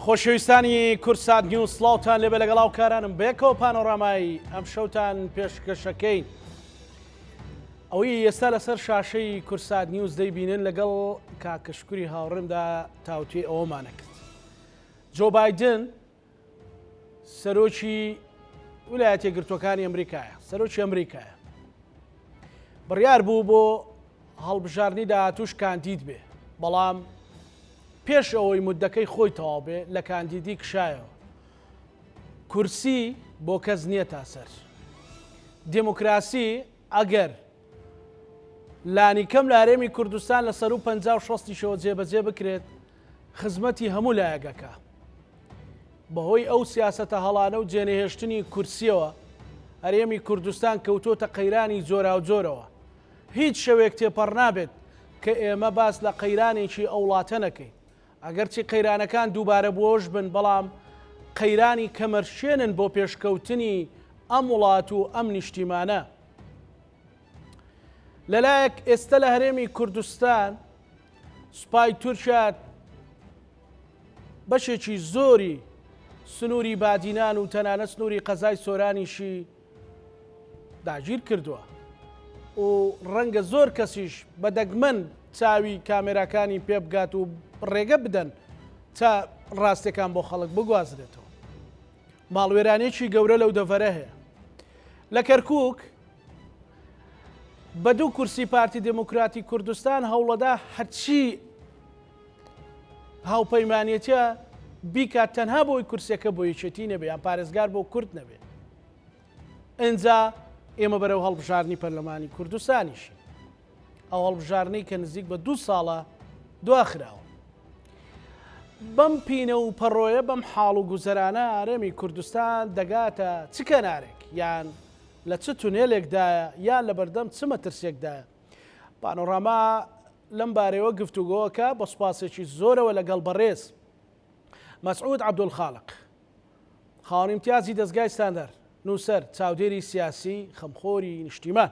خۆشەویستانی کورسات نیوز سڵاوتان لێبێ لەگەڵاو کارانم بێکەوە پانۆڕامایی ئەم شەوتان پێشکەشەکەین ئەوەی ئێستا لەسەر شاشەی کورسات نیوز دەیبینن لەگەڵ کاکەشکوری هاوڕێمدا تاوتوێ ئەوەمانە کرد. جۆ بایدن سەرۆکی ویلایەتە یەکگرتووەکانی ئەمریکایە، سەرۆکی ئەمریکایە، بڕیار بوو بۆ هەڵبژارنی داهاتووش کاندید بێ، بەڵام پێش ئەوەی مودەکەی خۆی تەواو بێ لە کاندیدی کشایەوە. کورسی بۆ کەس نییە تا سەر. دموکراسی ئەگەر لانی کەم لە هەرێمی کوردستان لە 156شەوە جێبەجێ بکرێت خزمەتی هەموو لایەکەکە. بەهۆی ئەو سیاسەتە هەڵانە و جێنەهێشتنی کورسیەوە هەرێمی کوردستان کەوتۆتە قەیرانی جۆرا و جۆرەوە. هیچ شەوێک تێپەڕ نابێت کە ئێمە باس لە قەیرانێکی ئەو وڵاتە نەکەین. ئەگەرچی قەیرانەکان دووبارە بۆش بن، بەڵام قەیرانی کەمەرشێنن بۆ پێشکەوتنی ئەم وڵات و ئەم نیشتیمانە. لەلایەک ئێستا لە هەرێمی کوردستان سوپای تورکیا بەشێکی زۆری سنووری بادینان و تەنانەت سنووری قەزای سۆرانیشی داگیر کردووە و ڕەنگە زۆر کەسیش بە دەگمەن چاوی کامێراکانی پێ بگات و ڕێگە بدەن تا ڕاستەکان بۆ خەڵک بگوازرێتەوە. ماڵوێرانێکی گەورە لەو دەڤەرە هەیە. لە کەرکووک بە دوو کورسی پارتی دموکراتی کوردستان هەوڵەدا هەرچی هاوپەیمانێتە بیکات تەنها بۆی کورسەکە بۆ یەکێتی نەبێ یان پارێزگار بۆ کورد نەبێ. ئینجا ئێمە بەرەو هەڵبژارنی پەرلەمانی کوردستانیشی. ئەو هەڵبژارنەی کە نزیک بە 2 ساڵە دواخراوە. بەم پینە و پەڕۆیە بەم حاڵ و گوزەرانە هەرێمی کوردستان دەگاتە چ کەنارێک یان لە چ تونێلێکدایە یان لە بەردەم چ مەترسێکدایە. پانۆڕاما لەم بارەوە گفتوگۆکە بە سوپاسێکی زۆرەوە لەگەڵ بەڕێز مەسعود عەبدولخالق، خاوەن ئیمتیازی دەستگای ستاندەر، نووسەر، چاودێری سیاسی، خەمخۆری نیشتیمان.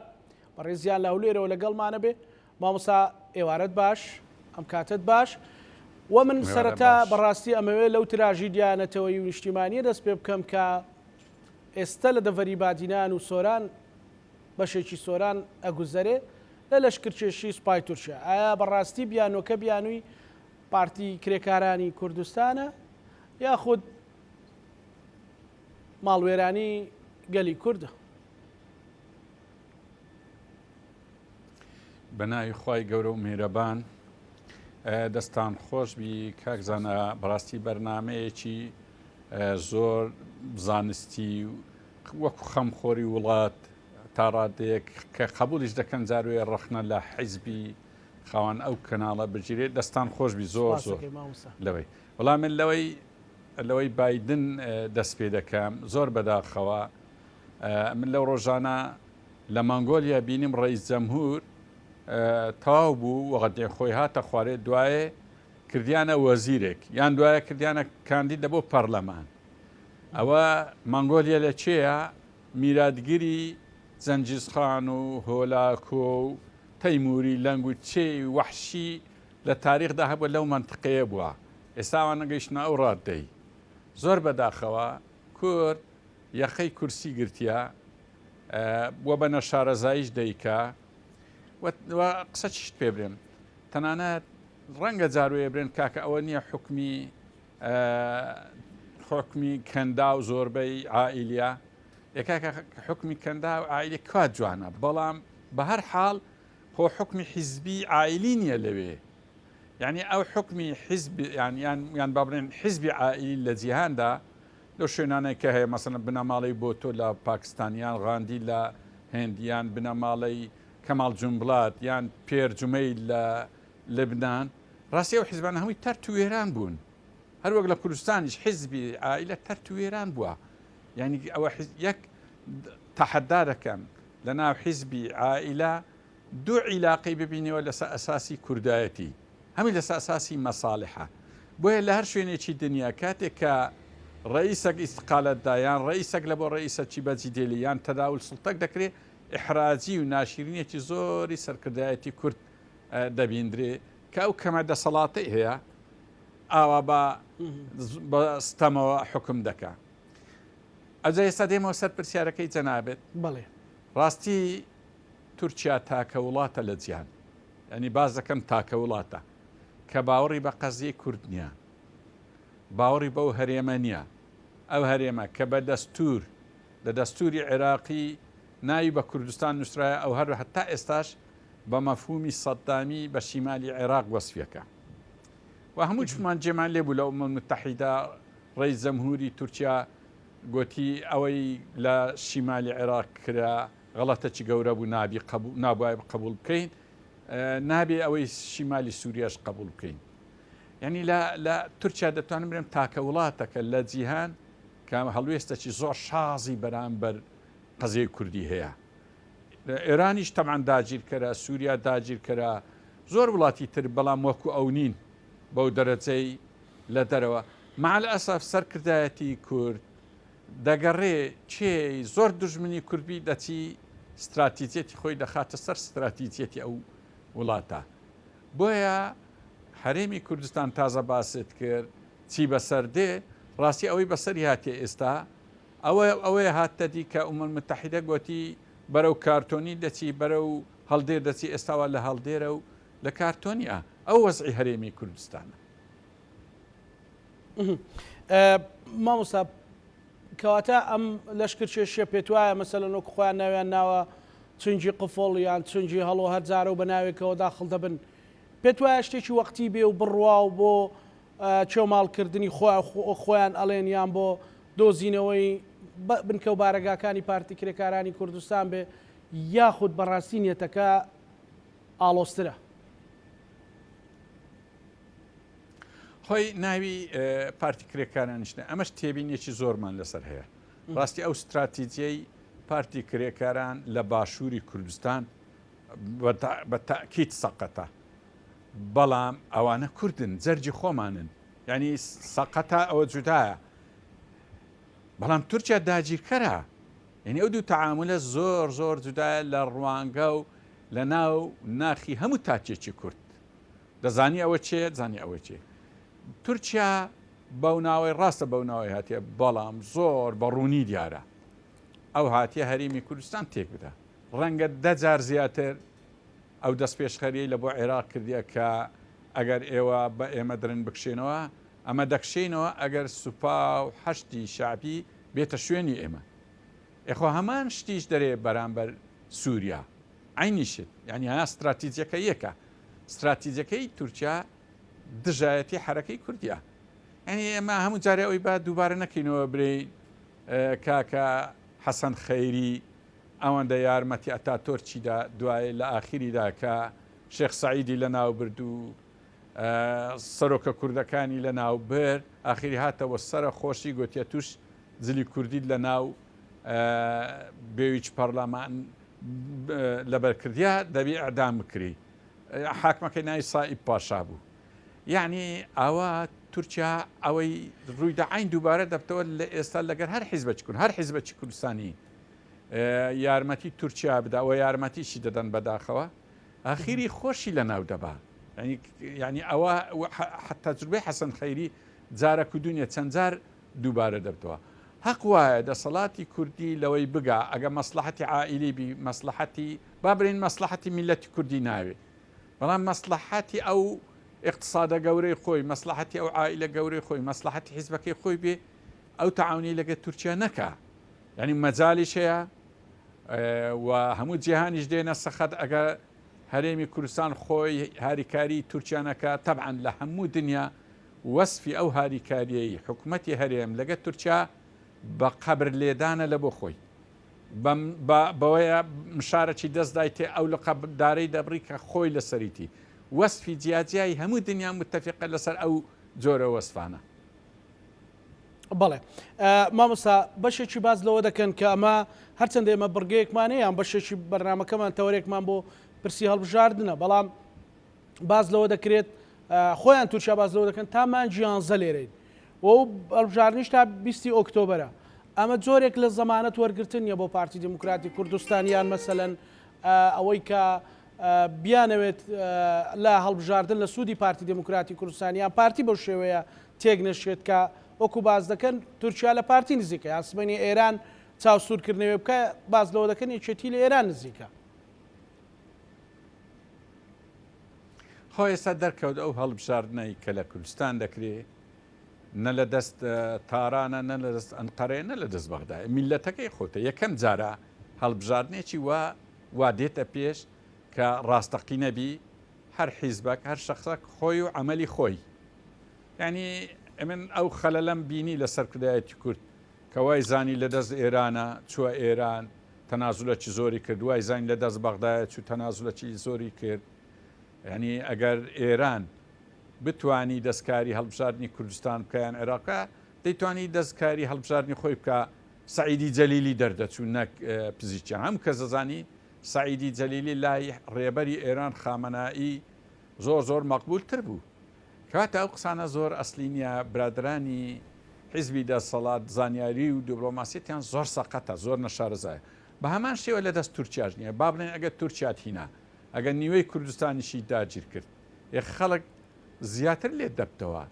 بەڕێزیان لە هەولێرەوە لەگەڵمانە بێ. مامۆستا ئێوارەت باش، ئەم کاتت باش. و من سەرەتا بەڕاستی ئەمەوێ لەو تراژی دیانەتەوەی و نیشتیمانیە دەست پێ بکەم کە ئێستا لە دەڤەری بادینان و سۆران بەشێکی سۆران ئەگوزەرێ لە لەشکرکێشی سوپای تورکیا. ئایا بەڕاستی بیانۆکە بیانووی پارتی کرێکارانی کوردستانە یاخود ماڵوێرانی گەلی کووردە؟ بەناوی خوای گەورە و میهرەبان. دەستان خۆش بی کاکزانە، بەڕاستی بەرنامەیەکی زۆر زانستی وەکو خەمخۆری وڵات تا ڕادەیەک کە قبولیش دەکەن جاروێ ڕەخنە لە حیزبی خاوەن ئەو کەناڵە بگیرێت. دەستان خۆش بی زۆر زۆر لەوەی وەڵام من لەوەی بایدن دەست پێ دەکەم زۆر بەداخەوە. من لەو ڕۆژانە لە مانگۆلیا بینیم ڕئیس جەمهور تەواو بوو وەقەدێ خۆی هاتە خوارێ دوایێ کردیانە وەزیرێک یان دوایە کردیانە کاندیدە بۆ پەرلەمان. ئەوە مانگۆلیا لە چێە؟ میراتگیری جەنجیزخان و هۆلاکۆ و تەیموری لەنگ و چێ وەحشی لە تاریخدا هەبووە لەو منتقەیە بووە. ئێستاوان نەگەیشتە ئەو ڕاددەی. زۆر بەداخەوە کورد یەخەی کورسی گرتیە وە بە نەشارەزاییش دەیکا قسە چیت پێ برێن. تەنانەت ڕەنگە جاروێ برێن کاکە ئەوە نییە حکمی کەندا و زۆربەی عائیلە. یەکاکە حکمی کەندا و عائیلە کات جوانە، بەڵام بە هەر حاڵ خۆ حکمی حیزبی عائیلی نییە لەوێ. یعنی ئەو حکمی حیزبی یان با بڵێن حیزبی عائیلی لە جیهاندا لەو شوێنانەی کە هەیە مەسەڵەن بنەماڵەی بۆتۆ لە پاکستانیان، غاندی لە هێندیان، بنەماڵەی کەماڵ جومبڵات یان پێرجومەی لە لەبنان، ڕاستی ئەو حیزبانە هەمووی تەرت و وێران بوون. هەروەک لە کوردستانیش حیزبی عائیلە تەرت و وێران بووە. یعنی ئەوە یەک تەحەدا دەکەن لە ناو حیزبی عائیلە دوو عیلاقەی ببینەوە لەسەر ئەساسی کوردایەتی، هەمووی لەسەر ئەساسی مەساڵحە. بۆیە لە هەر شوێنێکی دنیا کاتێک کە ڕئیسێک ئیستقالەتدا یان ڕئیسێک لە بۆ ڕئیسەکی بەجی دێلی یان تەداول سوڵتەک دەکرێت، ئیحراجی و ناشرینێکی زۆری سەرکردایەتی کورد دەبیندرێ کە ئەو کەمە دەسەڵاتەی هەیە ئاوا بە ستەمەوە حکم دەکا. ئەوجا ئێستا دێمەوە سەر پرسیارەکەی جەنابێت. بەڵێ ڕاستی تورکیا تاکە وڵاتە لە جیهان، ینی باز دەکەم تاکە وڵاتە کە باوەڕی بە قەزیە کورد نییە، باوەڕی بەو هەرێمە نییە. ئەو هەرێمە کە بە دەستور لە دەستوری عێراقی ناوی بە کوردستان نووسرایە، ئەو هەر هەتا ئێستاش بە مەفهومی سەددامی بە شیمالی عێراق وەسفیەکە و هەموو چمان جێمان لێبوو لە ئومەل متحیدا. ڕئیس جەمهوری تورکیا گوتی ئەوەی لە شیمالی عێراق کرا غەڵەتەکی گەورە بوو، نابووای قبول بکەین، نابێ ئەوەی شیمالی سووریاش قبول بکەین. یعنی لە تورکیا دەتوانم برێم تاکە وڵاتەکە لە جیهان کە هەڵوێستەکی زۆر شازی بەرامبەر قەزەی کوردی هەیە. ئێرانیش تەمان داگیرکەرە، سووریا داگیرکەرە، زۆر وڵاتی تر بەڵام وەکو ئەو نین بەو دەرەجەی لە دەرەوە. مع الأسف سەرکردایەتی کورد دەگەڕێ چێ زۆر دژمنی کوردبی دەچی استراتیجێتی خۆی دەخاتە سەر استراتیجێتی ئەو وڵاتە. بۆیە هەرێمی کوردستان تازە باست کرد چی بەسەر دێ، ڕاستی ئەوەی بەسەری هاتێ ئێستا ئەوەیە هاتە دی کە ئومەل متحیدە گوتی بەرەو کارتۆنی دەچی، بەرەو هەڵدێر دەچی، ئێستاوە لە هەڵدێرە و لە کارتۆنیە. ئەو وەزعی هەرێمی کوردستانە. مامۆستا کەواتە ئەم لەشکر کێشیە پێت وایە مەسەلەن وەکو خۆیان ناویان ناوە چنجی قفڵ یان چنجی هەڵۆ هەرجارە و بە ناوێکەوە داخڵ دەبن، پێت وایە شتێکی وەقتی بێ و بڕوا و بۆ چێوماڵکردنی خۆیان ئەڵێن یان بۆ دۆزینەوەی بنکە و بارەگاکانی پارتی کرێکارانی کوردستان بێ، یاخود بەڕاستی نیەتەکە ئاڵۆسترە؟ خۆی ناوی پارتی کرێکارانیشتە ئەمەش تێبینێکی زۆرمان لەسەر هەیە. ڕاستی ئەو استراتیجیەی پارتی کرێکاران لە باشووری کوردستان بە تاکید سەقەتە، بەڵام ئەوانە کوردن، جەرجی خۆمانن، ینی سەقەتە ئەوە جودایە، بەڵام تورکیا داگیرکەرە. یعنی ئەو دوو تەعاملە زۆر زۆر جودایە لە ڕوانگە و لە ناو ناخی هەموو تاکێکی کورد. دەزانی ئەوە چێ، زانی ئەوە چێ. تورکیا بەو ناوەی ڕاستە بەو ناوەی هاتیە، بەڵام زۆر بەڕوونی دیارە ئەو هاتیە هەرێمی کوردستان تێک بدە. ڕەنگە 10 جار زیاتر ئەو دەست پێشخەریەی لە بۆ عێراق کردیە کە ئەگەر ئێوە بە ئێمە درن بکشێنەوە ئەمە دەکشێنەوە ئەگەر سوپا و حەشتی شعبی بێتە شوێنی ئێمە. ئێخۆ هەمان شتیش دەرێ بەرامبەر سووریا عینیشت، یعنی ها استراتیجیەکە یەکە. استراتیجیەکەی تورکیا دژایەتی حرەکەی کوردیە. یعنی ئێمە هەموو جارێ ئەوی با دووبارە نەکەینەوە برێ کاکە حەسەن خەیری ئەوەندە یارمەتی ئەتاتۆرچیدا دوایە لە ئاخریدا کە شێخ سەعیدی لە ناو برد و سەرۆکە کوردەکانی لە ناو بر، ئاخری هاتەوە سەرە خۆشی گوتیە توش جلی کوردیت لە ناو بێویچ پەرلەمان لەبەرکردیا دەبی ئەعدام بکری، حاکمەکەی ناوی سائیب پاشا بوو. یعنی ئەوە تورکیا ئەوەی ڕوویدا عین دووبارە دەبتەوە لە ئێستا لەگەر هەر حیزبەی کوردستان، هەر حیزبەی کوردستانی یارمەتی تورکیا بدا و یارمەتیشی دەدەن بەداخەوە، ئاخیری خۆشی لە ناو دەبا. یعنی ئەوە حتا تجربەی حەسەن خەیری جارە کودونیە چەند جار دووبارە دەبتەوە. حەق وایە دەسەڵاتی کوردی لەوەی بگا ئەگە مەسلحەتی عائیلی بی، مەسلحەتی با برین مەسلحەتی میلەتی کوردی ناوێ، بەڵام مەسلحەتی ئەو اقتصادە گەورەی خۆی، مەسلحەتی ئەو عائیلە گەورەی خۆی، مەسلحەتی حیزبەکەی خۆی بێ، ئەو تەعاونی لەگە تورکیا نەکا. یعنی مەجالیش هەیە و هەموو جیهانیش دێنە سەخت ئەگە هەرێمی کوردستان خۆی هاریکاری تورکیانەکە. تەبعاً لە هەموو دنیا وەسفی ئەو هاریکاریەی حکوومەتی هەرێم لەگە تورکیا بە قەبر لێدانە لە بۆ خۆی، بەوەیە مشارەی دەستدایتێ ئەو لە قەبردارەی دەبڕی کە خۆی لەسەریتی. وەسفی جیاجیایی هەموو دنیا متتەفقە لەسەر ئەو جۆرە وەسفانە. بەڵێ مامۆستا بەشێکی باز لەوە دەکەن کە ئەمە هەرچەندە ئێمە بڕگەیەکمانەیە یان بەشێکی بەرنامەکەمان تەوەرێکمان بۆ پرسی هەڵبژاردنە، بەڵام باز لەوە دەکرێت خۆیان تورکیا باز لەوە دەکەن تا مانگی 11 لێرەین و هەڵبژاردنیش تا 20 ئۆکتۆبەرە. ئەمە جۆرێک لە زەمانەت وەرگرتنیە بۆ پارتی دموکراتی کوردستان یان مەسەلەن ئەوەی کە بیانەوێت لە هەڵبژاردن لە سوودی پارتی دموکراتی کوردستانیان پارتی بەو شێوەیە تێک نەشێت کە وەکو باز دەکەن تورکیا لە پارتی نزیکە یان سبەینی ئێران چاوسورکردنەوە بکە باز لەوە دەکەن یەکێتی لە ئێران نزیکە. خۆ ئێستا دەرکەوت ئەو هەڵبژاردنەی کە لە کوردستان دەکرێت نە لە دەست تارانە نە لە دەست ئەنقەرەیە نە لە دەست بەغدایە میلەتەکەی خۆتە یەکەم جارە هەڵبژاردنێکی وا دێتە پێش کە ڕاستەقی نەبی هەر حیزبەک هەر شخصەک خۆی و عملی خۆی یعنی من ئەو خەلەلەم بینی لە سەرکردایەتی کورد کە وای زانی لە دەست ئێرانە چووە ئێران تەنازولەکی زۆری کرد وای زانی لە دەست بەغدایە چوو تەنازولەکی زۆری کرد ینی ئەگەر ئێران بتانی دەستکاری هەڵبژاردننی کوردستان بکەیان عێراقا دەیتوانی دەستکاری هەڵبژاردننی خۆی بکە سعیدی جەلیلی دەردەچوو نەک پزیچیان هەم کە زەزانی سعیدی جەلیلی لای ڕێبەری ئێران خامەنایی زۆر مەقبولتر بوو کەواتە ئەو قسانە زۆر ئەسلی نیە برادرانی حیزبی دەسەڵات زانیاری و دیبلۆماسیەتیان زۆر سەقەتە زۆر نەشارەزایە بە هەمان شێوە لە دەست تورکیاش نییە با بڵێن ئەگەر تورکیات هینا ئەگەر نیوەی کوردستانیشی داگیر کرد خەڵک زیاتر لێ دەبتەوە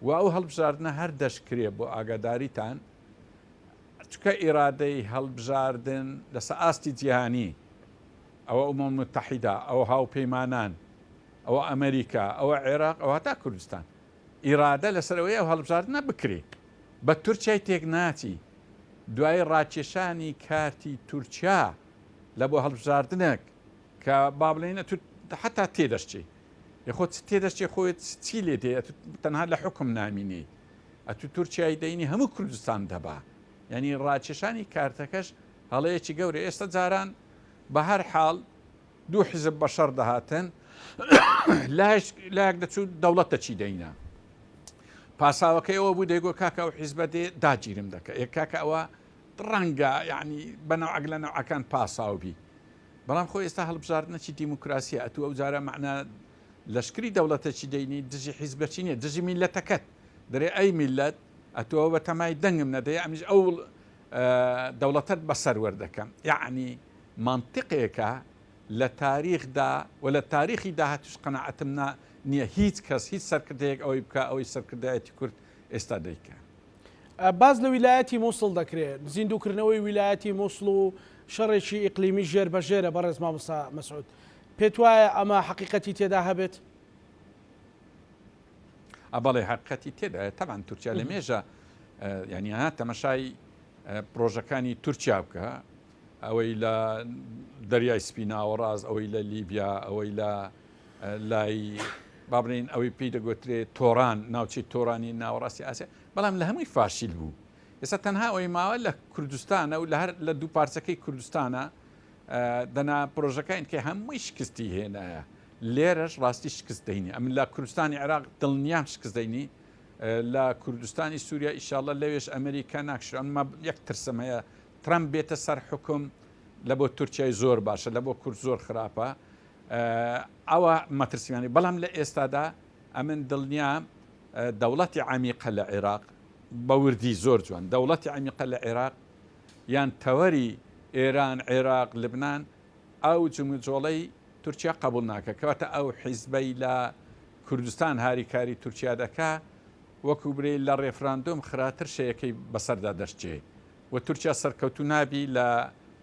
و ئەو هەڵبژاردنە هەر دەشکرێ بۆ ئاگاداریتان چکە ئیرادەی هەڵبژاردن لەسەر ئاستی جیهانی ئەوە ئومەم متحیدا ئەوە هاوپەیمانان ئەوە ئەمریکا ئەوە عێراق ئەوە تا کوردستان ئیرادە لەسەرەوەی ئەو هەڵبژاردنە بکرێ بە تورکیای تێک ناچی دوای ڕاکێشانی کارتی تورکیا لە بۆ هەڵبژاردنێک کە با بڵێنە حتا تێدەشتێ یخۆت تێدەشتێ خۆیت چی لێ دێ تەنها لە حکم نامینێ ئەتو تورکیای دەینی هەموو کوردستان دەبا ینی ڕاکێشانی کارتەکەش هەڵەیەکی گەورە ئێستا جاران بە هەر حاڵ دوو حیزب بەشەر دەهاتن لایەک دەچوو دەوڵەتە چی دەینە پاساوەکەی ئەوە بوو دەیگۆ کاکە ئەو حیزبە دێ داگیرم دەکە کاکە ئەوە ڕەنگە یعنی بەنەوعەک لە نەوعەکان پاساوبی بەڵام خۆی ئێستا هەڵبژاردنەکی دیموکراسیە ئەتو ئەو جارە معنە لەشکری دەوڵەتەکی دەینی دژی حیزبەچی نیە دژی میلەتەکەت دەرێ ئەی میلەت ئەتوەوە بە تەمای دەنگم نەدەی ئەمیش ئەو دەوڵەتت بەسەر وەردەکەم یعنی منطقێکە لە تاریخدا و لە تاریخی داهاتوش قەناعەتم نییە هیچ کەس هیچ سەرکردەیەک ئەوەی بکە ئەوەی سەرکردایەتی کورد ئێستا دەیکە. باز لە ویلایەتی مووسڵ دەکرێت زیندووکردنەوەی ویلایەتی مووسڵ و شەڕێکی ئیقلیمی ژێر بەژێرە بەڕێز مامۆستا مەسعود پێت وایە ئەمە حەقیقەتی تێدا هەبێت؟ بەڵێ حەقیقەتی تێدا تەبان تورکیا لە مێژە یعنی ها تەمەشای پرۆژەکانی تورکیا بکە ئەوەی لە دەریای سپیناوەڕاز ئەوەی لە لیبیا ئەوەی لە لای بابرین ئەوەی پێی دەگوترێت تۆران ناوچەی تۆرانی ناوەڕاستی ئاسیا بەڵام لە هەمووی فاشیل بوو ئێستا تەنها ئەوەی ماوە لە کوردستانە و لە دوو پارچەکەی کوردستانە دەنا پرۆژەکەین کە هەمووی شکستی هێنایە لێرەش ڕاستی شکست دەینی ئەم لە کوردستانی عێراق دڵنیام شکست دەینی لە کوردستانی سووریا ئیشاڵڵە لەوێش ئەمریکا ناکشێت ئەمما یەک ترسم هەیە ترامپ بێتە سەر حکم لە بۆ تورکیای زۆر باشە لە بۆ کورد زۆر خراپە ئەوە مەترسیانی بەڵام لە ئێستادا ئەمن دڵنیام دەوڵەتی عمیقە لە عێراق بە وردی زۆر جوان دەوڵەتی عمیقە لە عێراق یان تەوەری ئێران عێراق لبنان ئەو جمجۆڵەی تورکیا قبول ناکە کەواتە ئەو حیزبەی لە کوردستان هاریکاری تورکیا دەکا وەکو برێ لە ڕێفراندۆم خراتر شەیەکەی بەسەردا دەشتێ و تورکیا سەرکەوتو نابی لە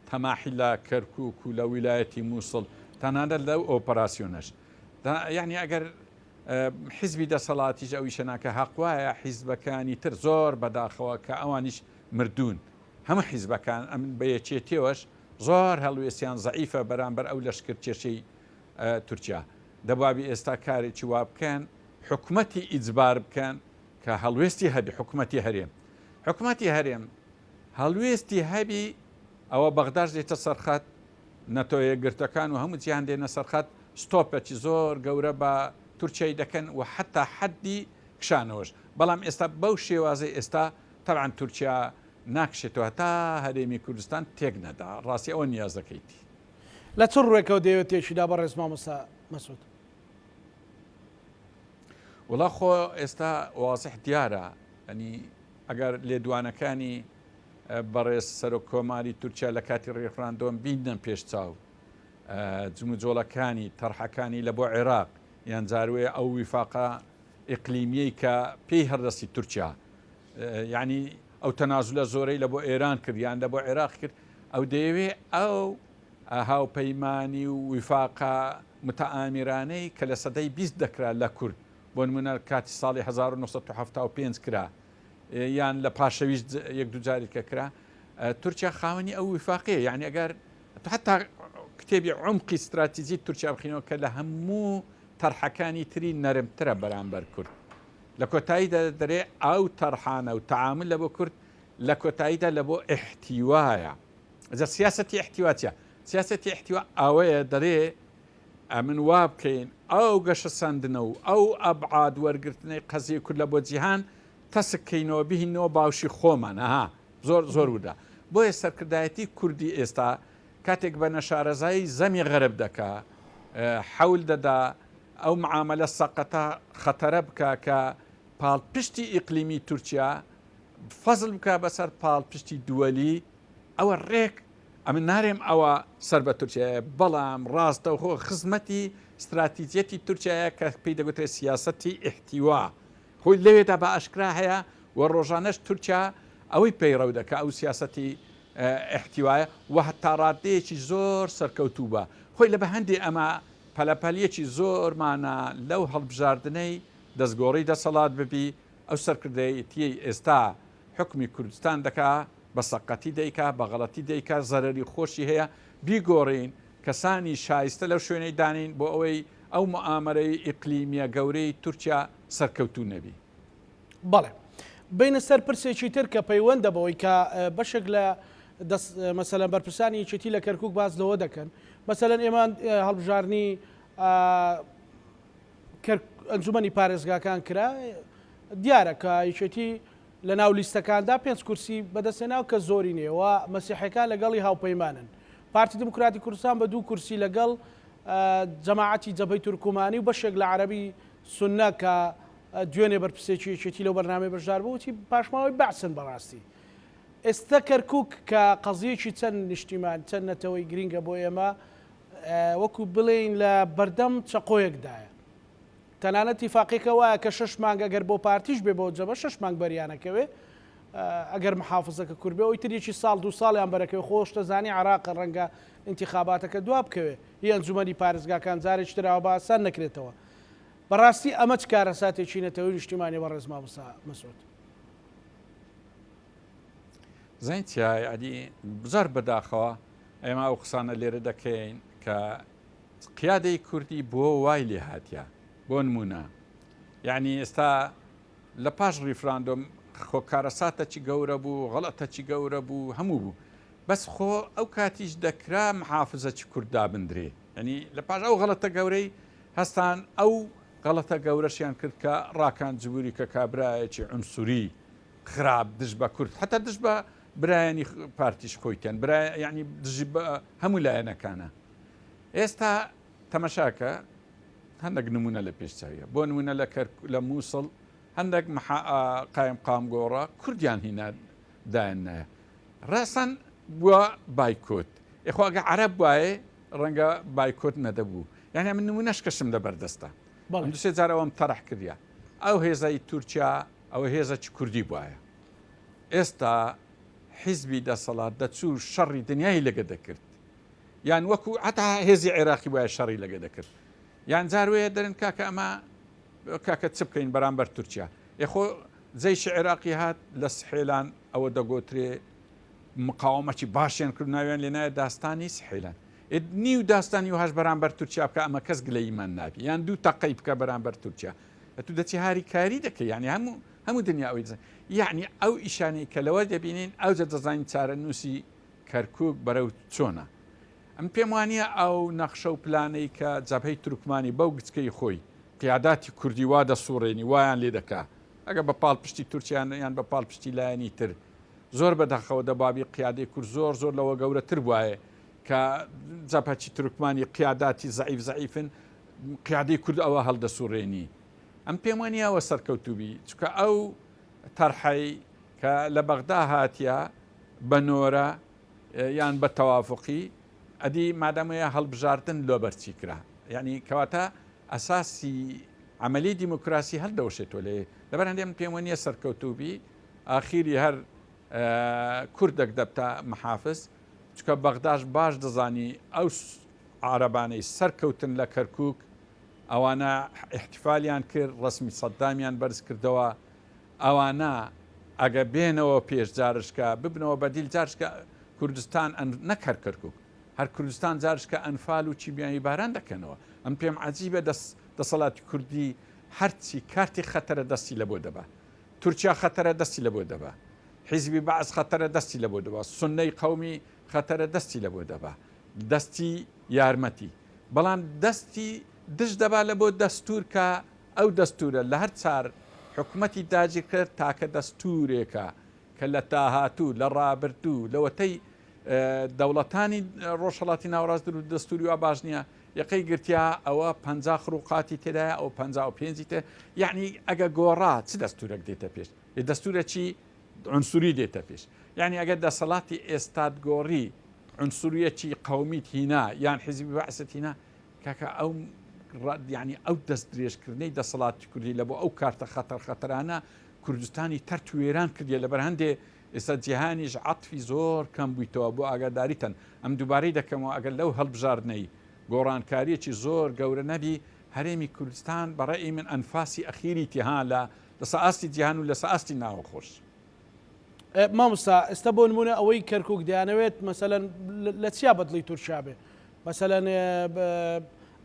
تەماحی لە کەرکووک و لە ویلایەتی مووسڵ تەنانەت لەو ئۆپەراسیۆنەش یعنی ئەگەر حیزبی دەسەڵاتیش ئەوی شەناکە حەقوایە حیزبەکانی تر زۆر بەداخەوە کە ئەوانیش مردوون هەموو حیزبەکان ئەم بەیەکێتیەوەش زۆر هەڵوێستیان زەعیفە بەرامبەر ئەو لەشکر کێشەی تورکیا دەبابی ئێستا کارێکی وا بکەن حکومەتی ئیجبار بکەن کە هەڵوێستی هەبی حکومەتی هەرێم حکومەتی هەرێم هەڵوێستی هەبی ئەوە بەغداش دێتە سەرخەت نەتۆیە گرتەکان و هەموو جیان دێنە سەرخەت ستۆپێکی زۆر گەورە بە تورکیای دەکەن و حتا حەدی کشانەوەش بەڵام ئێستا بەو شێوازەی ئێستا تەبعاً تورکیا ناکشێتەوە تا هەرێمی کوردستان تێک نەدا ڕاستی ئەوە نیاز دەکەیتی لە چ ڕوێکەوە دەیەوێت تێشیدا بەڕێز مامۆستا مەسعود وڵا خۆ ئێستا وازح دیارە ئەنی ئەگەر جموجۆڵەکانی تەرحەکانی لە بۆ عێراق یان جاروێ ئەو ویفاقە ئیقلیمیەی کە پێی هەردەستی تورکیا یعنی ئەو تەنازولە زۆرەی لە بۆ ئێران کرد یان لە بۆ عێراق کرد ئەو دەیەوێ ئەو هاوپەیمانی و ویفاقە متەئامیرانەی کە لە سەدەی 20 دەکرا لە کورد بۆ نمونە کاتی ساڵی 1975 کرا یان لە پاشەویش یەک دوو جارێکە کرا تورکیا خاوەنی ئەو ویفاقەیە یعنی ئەگەر حتا کتێبی عمقی استراتیژی تورکیا بخینەوە کە لە هەموو تەرحەکانی تری نەرمترە بەرامبەر کورد لە کۆتاییدا دەرێ ئەو تەرحانە و تەعامل لە بۆ کورد لە کۆتاییدا لە بۆ ئیحتیوایە ئەجا سیاسەتی ئیحتیواتیە سیاسەتی ئیحتیوا ئەوەیە دەرێ من وا بکەین ئەو گەشە ساندنە و ئەو ئەبعاد وەرگرتنەی قەزیە کورد لە بۆ جیهان تەسکەینەوە بهینەوە باوشی خۆمان زۆر زۆر ودا بۆیە سەرکردایەتی کوردی ئێستا کاتێک بە نەشارەزایی زەمی غەرب دەکا حەول دەدا ئەو معاملە سەقەتە خەتەرە بکە کە پاڵپشتی ئیقلیمی تورکیا فەزل بکە بەسەر پاڵپشتی دووەلی ئەوە ڕێک ئەمن نارێم ئەوە سەر بە تورکیایە بەڵام ڕاستەوخۆ خزمەتی استراتیجەتی تورکیایە کە پێی دەگوترێت سیاسەتی ئیحتیوا خۆی لەوێدا بە ئاشکرا هەیە و ڕۆژانەش تورکیا ئەوەی پەیڕەو دەکە ئەو سیاسەتی ئیحتیوایە و هەتا ڕادەیەکی زۆر سەرکەوتوو بە خۆی لە بە هەندێک ئەمە پەلەپەلیەکی زۆرمانە لەو هەڵبژاردنەی دەستگۆڕی دەسەڵات ببی ئەو سەرکردایەتی ئێستا حکمی کوردستان دەکا بە سەقەتی دەیکا بە غەڵەتی دەیکا زەرەری خۆشی هەیە بیگۆڕین کەسانی شایستە لەو شوێنەی دانین بۆ ئەوەی ئەو مؤامرەی ئیقلیمیە گەورەی تورکیا سەرکەوتوو نەبی. بەڵێ بینە سەر پرسێکی تر کە پەیوەندە بەوەی کە بەشێک لە مەسەلەن بەرپرسانی یەکێتی لە کەرکووک باز لەوە دەکەن مەسەلەن ئێمە هەڵبژارنی ئەنجومەنی پارێزگاکان کرا دیارە کە یەکێتی لە ناو لیستەکاندا 5 کورسی بەدەستێناو کە زۆری نێەوە مەسیحەکان لەگەڵی هاوپەیمانن پارتی دموکراتی کوردستان بە 2 کورسی لەگەڵ جەماعەتی جەبهەی تورکمانی و بەشێک لە عەرەبی سونە کە دوێنێ بەرپرسێکی یەکێتی لەو بەرنامەی بەشدار بوو وتی پاشماوەی بەعسن بەڕاستی ئێستا کەرکووک کە قەزیەکی چەند نیشتیمان چەند نەتەوەی گرینگە بۆ ئێمە وەکو بڵێین لە بەردەم چەقۆیەکدایە تەنانەت تیفاقێکە وایە کە 6 مانگ ئەگەر بۆ پارتیش بێ بۆ جەبە 6 مانگ بەریانەکەوێ ئەگەر محافزەکە کورد بێ ئەوی تریکی ساڵ 2 ساڵیان بەرەکەوێ خۆش دەزانی عراق ڕەنگە انتخاباتەکە دوا بکەوێ هی ئەنجومەنی پارێزگاکان جارێک تراوە باسان نەکرێتەوە بەڕاستی ئەمە چ کارە ساتێکی نەتەوەی نیشتیمانی بەڕێز مامۆستا مەسعود زەینتیای عەلی بزار بەداخەوە ئێمە ئەو قسانە لێرە دەکەین کە قیادەی کوردی بۆ وای لێ هاتیە بۆ نمونە یعنی ئێستا لە پاش ریفراندۆم خۆکارەساتە چی گەورە بوو غەڵەتە چی گەورە بوو هەموو بوو بەس خۆ ئەو کاتیش دەکرا محافزەکی کووردا بندرێ ینی لە پاش ئەو غەڵەتە گەورەی هەستان ئەو غەڵەتە گەورەشیان کرد کە ڕاکان جبووری کە کابرایەکی عنسوری خراپ دژ بە کورد حتا دژ بە برایانی پارتیش خۆیتیان یعنی دژی هەموو لایەنەکانە ئێستا تەمەشاکە هەندێک نمونە لە پێشچاویە بۆ نمونە لە مووسڵ هەندێک قایم قامگۆڕە کوردیان هینا دایانایە ڕاستان بووە بایکۆت ئێخواگە عەرەب وایە ڕەنگە بایکۆت نەدەبوو یعنی من نمونەش کەشم لە بەردەستە دوسێ جار ئەوم تەڕح کردیا ئەو هێزای تورکیا ئەوە هێزەی کوردی بواە ئێستا حیزبی دەسەڵات دەچوو شەڕی دنیای لەگە دەکرد یان وەکو هەتا هێزی عێراقی وایە شەڕی لەگە دەکرد یان جاروەیە دەرن کاکە ئەمە کاکە چ بکەین بەرامبەر تورکیا یخۆ جەیشی عێراقی هات لە سحێلان ئەوە دەگۆترێ مقاومەکی باشیان کرد ناویان لێنایە داستانی سحێلان نیو داستانی وهاش بەرامبەر تورکیا بکە ئەمە کەس گلەیمان نابی یان دوو تەقەی بکە بەرامبەر تورکیا تو دەچی هاری کاری دەکە یعنی هەموو دنیا ئەوی یعنی ئەو ئیشانەی کە لەوە دەبینین ئەوجە دەزانین چارە نووسی کەرکووک بەرەو چۆنە ئەم پێم وانە ئەو نەخشە و پلانەی کە جەبهەی تورکمانی بەو گچکەی خۆی قیاداتی کوردی وا دەسوڕێنی وایان لێ دەکا ئەگە بە پاڵپشتی تورکیان یان بە پاڵپشتی لایەنی تر زۆر بەداخەوە دەبابی قیادەی کورد زۆر لەوە گەورەتر وایە کە جەبهەی تورکمانی قیاداتی زەعیفن قیادەی کورد ئەوە هەڵدەسوڕێنی ئەم پێم وانیەوە سەرکەوتوبی چکە ئەو تەرحەی کە لە بەغدا هاتیە بە نۆرە یان بە تەوافقی ئەدی مادەمەیە هەڵبژاردن لۆ بەرچی کرا یعنی کەواتە ئەساسی عملی دیموکراسی هەڵدەوشێتەوە لێ لەبەر هەندێم پێم وانە سەرکەوتوبی ئاخیری هەر کوردێک دەبتە محافز چکە بەغداش باش دەزانی ئەو عربانەی سەرکەوتن لە کەرکووک ئەوانە احتیفالیان کرد ڕسمی سەدامیان بەرز کردەوە ئەوانە ئەگە بێنەوە پێش جارشکە ببنەوە بەدیل جارشکە کوردستان نەکەر کەرکووک هەر کوردستان جارشکە ئەنفال و چیبیانی باران دەکەنەوە ئەم پێم عجیبە دەسەڵاتی کوردی هەرچی کارتی خەتەرە دەستی لە بۆ دەبا تورکیا خەتەرە دەستی لە بۆ دەبا حیزبی بەعز خەتەرە دەستی لە بۆ دەبا سونەی قەومی خەتەرە دەستی لە بۆ دەبا دەستی یارمەتی بەڵام دەستی دش دەبا لە بۆ دەستور کە ئەو دەستورە لە هەر چار حکوومەتی داگیر کرد تاکە دەستورێکە کە لە تاهاتوو لە ڕابردوو لەوەتەی دەوڵەتانی ڕۆژهەڵاتی ناوەڕاست و دەستوری وا باش نییە یەقەی گرتیا ئەوە 50 خڕوقاتی تێدایە ئەو 55 تێ یعنی ئەگە گۆڕا چ دەستورێک دێتە پێش دەستورێکی عنسوری دێتە پێش یعنی ئەگەر دەسەڵاتی ئێستاد گۆڕی عنسوریەکی قەومیت هینا یان حیزبی بەعسەت هینا کاکە ئەو یعنی ئەو دەست درێژکردنەی دەسەڵاتی کوردی لە بۆ ئەو کارتە خەتەرانە کوردستانی تەر توێران کردیە لەبەر هەندێ ئێستا جیهانیش عەتفی زۆر کەم بوویتەوە بۆ ئاگاداریتەن ئەم دووبارەی دەکەمەوە ئەگەر لەو هەڵبژاردنەی گۆڕانکاریەکی زۆر گەورە نەبی هەرێمی کوردستان بەڕێی من ئەنفاسی ئەخیری تیها لە سەئاستی جیهان و لە سەئاستی ناوەخۆش مامۆستا ئێستا بۆ نمونە ئەوەی کەرکووک دەیانەوێت مەسەلەن لە چیا بەدڵی تورکیا بێ مەسەلەن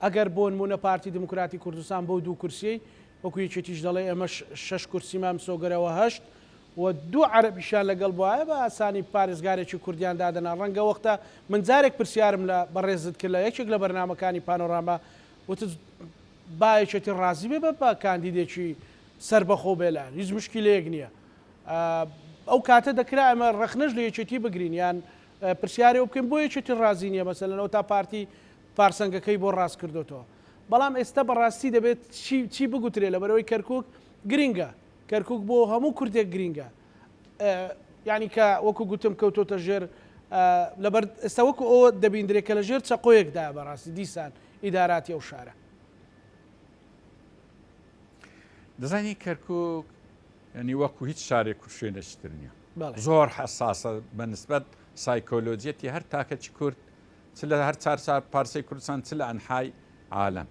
ئەگەر بۆ نمونە پارتی دموکراتی کوردستان بۆ دوو کورسیی وەکو یەکێتیش دەڵێ ئەمە 6 کورسیمان سۆگەرەوە 8 و دوو عەرەبیشان لەگەڵ بواە بە ئاسانی پارێزگارێکی کوردیان دادەنا ڕەنگە وەختە من جارێک پرسیارم لە بەڕێزت کرد لە یەکێک لە بەرنامەکانی پانۆراما وتت باەکێتی ڕازی بێ بە کاندیدێکی سربەخۆ بێلان هیچ مشکلەیەک نییە ئەو کاتە دەکرا ئەمە ڕەخنەش لە یەکێتی بگرین یان پرسیارێ بکەین بۆ یەکێتی ڕازی نییە مەسەلەنەوە تا پارتی پارسەنگەکەی بۆ ڕاست کردوتەوە بەڵام ئێستا بەڕاستی دەبێت چی بگوترێ لە بەرەوەی کەرکووک گرینگە کەرکووک بۆ هەموو کوردێک گرینگە یعنی کە وەکو گوتم کەوتۆتە ژێر لەبەر ئێستا وەکو ئەوە دەبیندرێت کە لە ژێر چەقۆیەکدا بەڕاستی دیسان ئیداراتی ئەو شارە دەزانی کەرکووک ینی وەکو هیچ شارێک و شوێنەشتر نییە زۆر حساسە بەنسبەت سایکۆلۆجیەتی هەر تاکەچی کورد چ لە هەر چار پارسەی کوردستان چ لە ئەنحای عالەم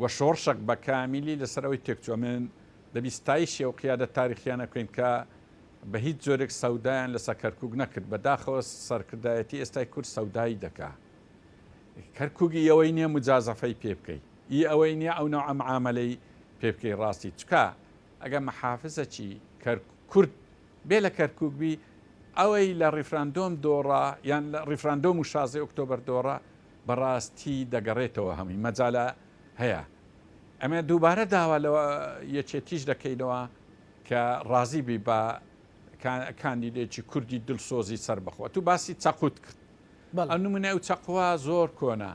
وە شۆڕشەک بە کامیلی لەسەرەوەی تێکچووە من دەبیستایی شێوقیادە تاریخیانەکەین کە بە هیچ جۆرێک سەودایان لەسەر کەرکووک نەکرد بەداخەوە سەرکردایەتی ئێستای کورد سەودایی دەکا کەرکووکی ئەوەی نییە مجازەفەی پێ بکەی ئی ئەوەی نییە ئەو نەوع معاملەی پێ بکەی ڕاستی چکە ئەگە مەحافزەکی کورد بێ لە کەرکووکبی ئەوەی لە ڕیفراندۆم دۆڕا یان لە ڕیفراندۆم و 16 ئۆکتۆبەر دۆڕا بەڕاستی دەگەڕێتەوە هەمووی مەجالە هەیە ئەمە دووبارە داوا لەوە یەکێتیش دەکەینەوە کە ڕازی بی بە کاندیدێکی کوردی دڵسۆزی سەربەخۆ تو باسی چەقوت کرد ئەو نمونە ئەو چەقوا زۆر کۆنا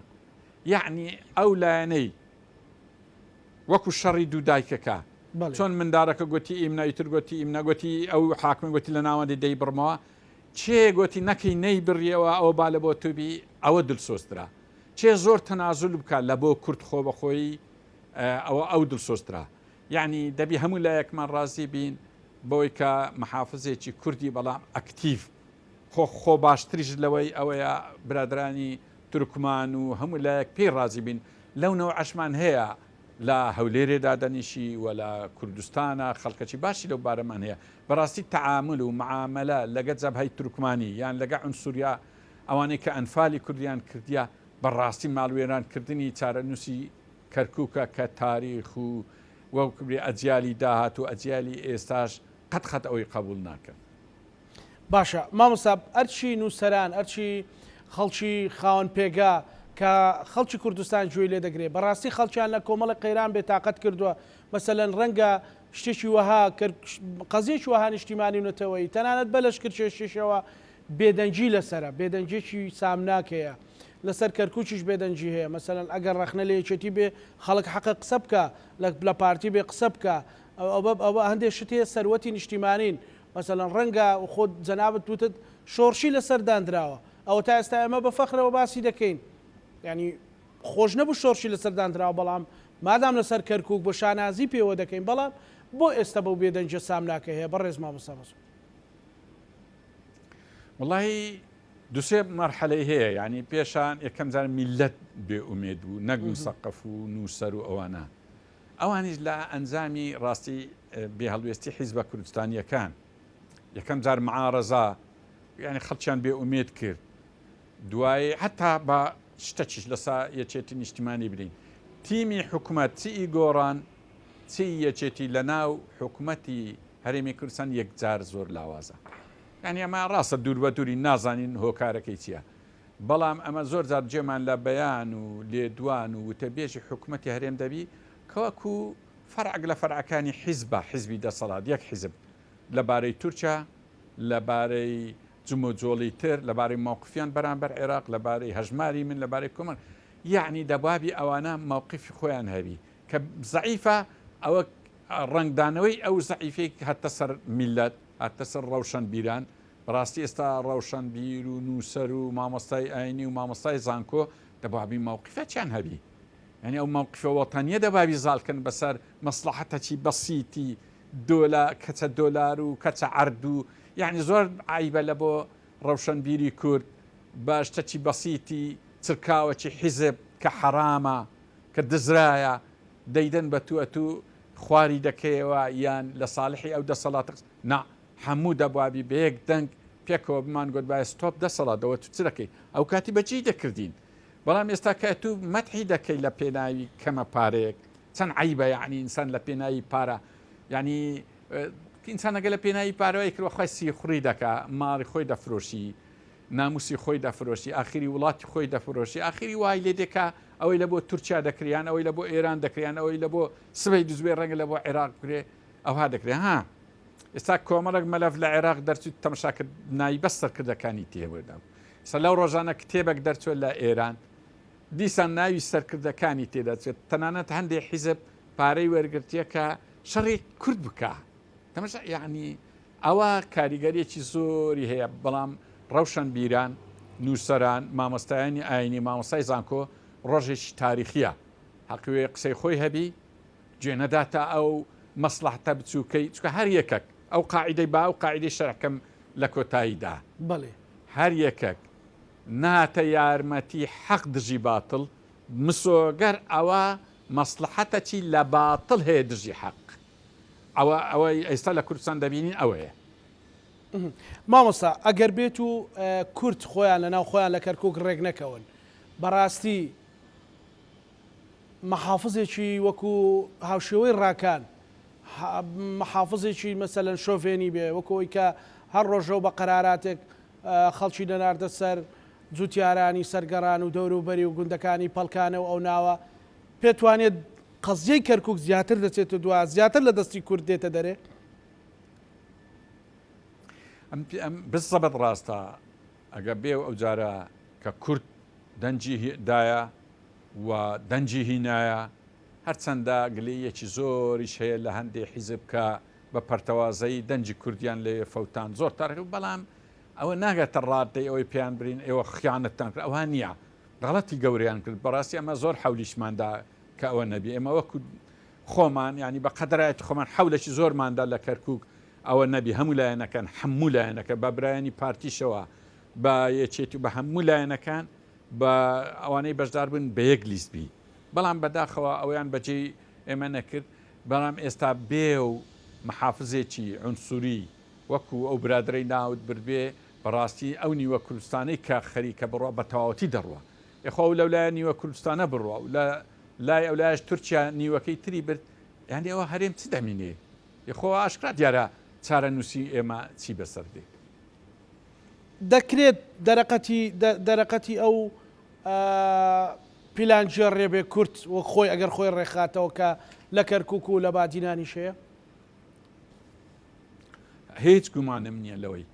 یعنی ئەو لایەنەی وەکو شەڕی دوو دایکەکە چۆن مندارەکە گوتی ئیمنایتر گوتی ئیمنەگوتی ئەو حاکم گوتی لە ناوەندی دەی بڕمەوە چێ گوتی نەکەی نەی بڕیەوە ئەوە با لە بۆ توبی ئەوە دڵسۆزترا چێ زۆر تەنازل بکات لە بۆ کورد خۆ بەخۆی ئەو دڵسۆزترا یعنی دەبی هەموو لایەکمان ڕازی بین بۆی کە محافزێکی کوردی بەڵام ئەکتیڤ خۆ باشتریش لەوەی ئەوەیە برادرانی تورکمان و هەموو لایەک پێی ڕازی بین لەو نەوە عەشمان هەیە لە هەولێرێدا دەنیشی و لە کوردستانە خەڵکەکی باشی لەو بارەمان هەیە بەڕاستی تەعامل و معاملە لەگە جەبهەی تورکمانی یان لەگە عنسوریا ئەوانەی کە ئەنفالی کوردیان کردیا بەڕاستی ماڵوێرانکردنی چارەنووسی کەرکووکە کە تاریخ و وەکوێ ئەجیالی داهات و ئەجیالی ئێستاش قەت ئەوەی قبول ناکەن باشە مامۆستا ئەرچی نووسەران ئەرچی خەڵکی خاوەن پێگا کە خەڵکی کوردستان گوێی لێ دەگرێت بەڕاستی خەڵکیان لە کۆمەڵی قەیران بێتاقەت کردووە مەسەلەن ڕەنگە شتێکی وەها قەزیەکی وەها نیشتیمانی نەتەوەی تەنانەت بە لەشکردێشەوە بێدەنجی لەسرە بێدەنجێکی سامناکەیە لەسەر کەرکووکیش بێدەنجی هەیە مەسەلەن ئەگەر ڕەخنە لە یەکێتی بێ خەڵک حەقە قسە بکە لە پارتی بێ قسە بکە ئەوە هەندێک شتێ سەروەتی نیشتیمانین مەسەلەن ڕەنگە خۆت جەنابەت وتت شۆڕشی لەسەر دانراوە ئەوە تا ئێستا ئەمە بە فەخرەوە باسی دەکەین ینی خۆش نەبوو شۆرشی لەسەردانراوە بەڵام مادام لەسەر کەرکک بۆ شانازی پێوە دەکەین بەڵام بۆ ئێستا بەو بێدەنجە سامناکە هەیە بە ڕێز مامۆستا مەسعود. وڵی دوسێ مەرحەلەی هەیە ینی پێشان یەکەم جار میلەت بێئومێد بوو نەک مسەقف و نووسەر و ئەوانە ئەوانیش لە ئەنجامی ڕاستی بێ هەڵوێستی حیزبە کوردستانیەکان یەکەم جار معارەزا ینی خەڵکیان بێئومێد کرد دوایی حتا بە شتەچیش لەسا یەکێتی نیشتیمانی برین تیمی حکوومەت چی گۆڕان چی یەکێتی لە ناو حکوومەتی هەرێمی کوردستان یەکجار زۆر لاوازە ینی ئەمە ڕاستە دوور بە دووری نازانین هۆکارەکەی چییە بەڵام ئەمە زۆر جار جێمان لە بەیان و لێدوان و وتەبێژی حکوومەتی هەرێم دەبی کەوەکو فەرعگ لە فەرعەکانی حیزبە حیزبی دەسەڵات یەک حیزب لەبارەی تورکیا لەبارەی جمۆجۆڵی تر لەبارەی مووقفیان بەرامبەر عێراق لەبارەی هەژماری من لەبارەی کۆمەڵ یعنی دەبابی ئەوانە مووقفی خۆیان هەبی کە زەعیفە ئەوە ڕنگدانەوەی ئەو زەعیفەی هەتە سەر میلەت هەتە سەر ڕەوشەن بیران بەڕاستی ئێستا ڕەوشەن بیر و نووسەر و مامۆستای ئاینی و مامۆستای زانکۆ دەبابی مووقفە چیان هەبی ینی ئەو مووقفە وەتانیە دەبابی زاڵکن بەسەر مەسلحەتەکی بەسیتی کەچە دۆلار و کەچە عرد و یعنی زۆر عیبە لە بۆ ڕەوشەنبیری کورد بە شتەکی بەسیتی چرکاوەکی حیزب کە حرامە کە دزرایە دەیدەن بە تو خواری دەکەیەوە یان لە ساڵحی ئەو دەسەڵات نا هەموو دەبوابی بە یەک دەنگ پێکەوە بمان گوت باە ستۆپ دەسەڵاتەوە تو چ دەکەی ئەو کاتی بەجی دەکردین بەڵام ئێستا کە تو مەتحی دەکەی لە پێناوی کەمە پارەیەک چەند عیبە یعنی ئینسان لە پێناوی پارە ینی ئینسانەگە لە پێناوی پارەوەی کردوە خۆی سی خوڕی دەکا ماڵی خۆی دەفرۆشی ناموسی خۆی دەفرۆشی ئاخری وڵاتی خۆی دەفرۆشی ئاخری وای لێ دێکا ئەوەی لە بۆ تورکیا دەکریان ئەوەی لە بۆ ئێران دەکریان ئەوەی لە بۆ سبەی دوزبێ ڕەنگە لە بۆ عێراق بکرێ ئەوها دەکرێت ها ئێستا کۆمەڵک مەلەف لە عێراق دەرچوت تەماشاکرد نایی بەس سەرکردەکانی تێوەدام سە لەو ڕۆژانە کتێبێک دەرچێت لە ئێران دیسان ناوی سەرکردەکانی تێدەچێت تەنانەت هەندێک حیزب پارەی وەرگرتیە کە شەڕی کورد بکە تەماشا یعنی ئەوە کاریگەریەکی زۆری هەیە بەڵام ڕەوشەن بیران نووسەران مامۆستایانی ئاینی مامۆستای زانکۆ ڕۆژێکی تاریخیە حەقوێ قسەی خۆی هەبی گوێنەداتە ئەو مەسلحەتە بچووکەی چکە هەر یەکەک ئەو قاعدەی با و قاعدەی شەرعەکەم لە کۆتاییدا بەڵێ هەر یەکەک ناتە یارمەتی حەق دژی باتڵ مسۆگەر ئەوە مەسلحەتەکی لە باتڵ هەیە دژی حەق ئەوەی ئێستا لە کوردستان دەبینین ئەوەیە مامۆستا ئەگەر بێت و کورد خۆیان لە ناو خۆیان لە کەرکک ڕێک نەکەون بەڕاستی مەحافزێکی وەکو هاوشێوەی ڕاکان مەحافزێکی مەسەلەن شۆفێنی بێ وەکەوەی کە هەر ڕۆژەو بە قەراراتێک خەڵکی دەناردە سەر جوتیارانی سەرگەڕان و دەوروبەری و گوندەکانی پەڵکانە و ئەو ناوە پێتوانێت قەزیەی کەرکک زیاتر دەچێتە دوا زیاتر لە دەستی کورد دێتە دەرێ بزەبەت ڕاستە ئەگە بێ ئەو جارە کە کورد دەنجی دایە و دەنجی هینایە هەرچەندە گلەیەکی زۆریش هەیە لە هەندێک حیزب کە بە پەرتەوازایی دەنجی کوردیان لێ فەوتان زۆر تاریخ بەڵام ئەوە ناگاتە ڕادەی ئەوەی پێیان برین ئێوە خیانەتتان کرد ئەوە نییە غەڵەتی گەوریان کرد بەڕاستی ئەمە زۆر حولیشماندا کە ئەوە نەبی ئێمە وەکو خۆمان ینی بە قەدرایەتی خۆمان حولێکی زۆرماندا لە کەرکک ئەوە نەبی هەموو لایەنەکان هەموو لایەنەکە بە برایانی پارتیشەوە بە یەکێتی و بە هەموو لایەنەکان بە ئەوانەی بەشدار بن بە یەک لیستبی بەڵام بەداخەوە ئەویان بەجێ ئێمە نەکرد بەڵام ئێستا بێ و محافزێکی عنسوری وەکو ئەو برادرەی ناوت بردبێ بەڕاستی ئەو نیوە کوردستانەی کە خەریکە بڕوە بە تەواوەتی دەڕوە یخوا و لەولایە نیوە کوردستانە بڕوە و لە لای ئەولایش تورکیا نیوەکەی تری برد یعنی ئەوە هەرێم چ دەمینێ یخۆ ئاشکرا دیارە چارە نووسی ئێمە چی بەسەر دێ دەکرێت دەرەقەتی ئەو پیلانجیە ڕێبێ کورد وە خۆی ئەگەر خۆی ڕێخاتەوە کە لە کەرکک و لە بادینانی شەیە هیچ گومانم نییە لەوەی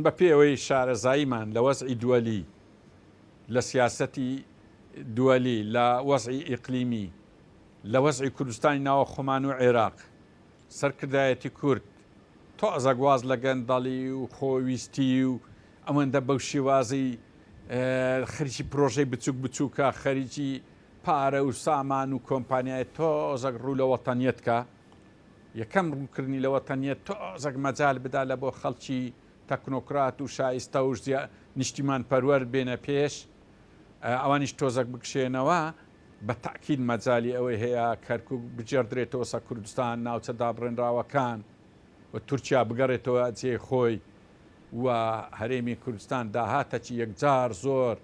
بە پێوەی شارەزاییمان لە وەزعی دووەلی لە سیاسەتی دووەلی لە وەزعی ئیقلیمی لە وەزعی کوردستانی ناوە خۆمان و عێراق سەرکردایەتی کورد تۆ ئەزەگواز لە گەندەڵی و خۆویستی و ئەمەندە بەو شێوازی خەریکی پرۆژەی بچووک بچووکە خەریکی پارە و سامان و کۆمپانیای تۆزەک ڕوو لە وەتەنیەتکە یەکەم ڕووکردنی لە وەتەنیەت تۆزەک مەجال بدا لە بۆ خەڵکی تەکنۆکرات و شایستە و نیشتیمان پەروەەر بێنە پێش ئەوانیش تۆزەک بکشێنەوە بە تاکید مەجای ئەوەی هەیە کەرکک بجێردرێتەوە سە کوردستان ناوچە دابڕێنراوەکان و تورکیا بگەڕێتەوە جێ خۆی و هەرێمی کوردستان داهاتەکی یەکجار زۆر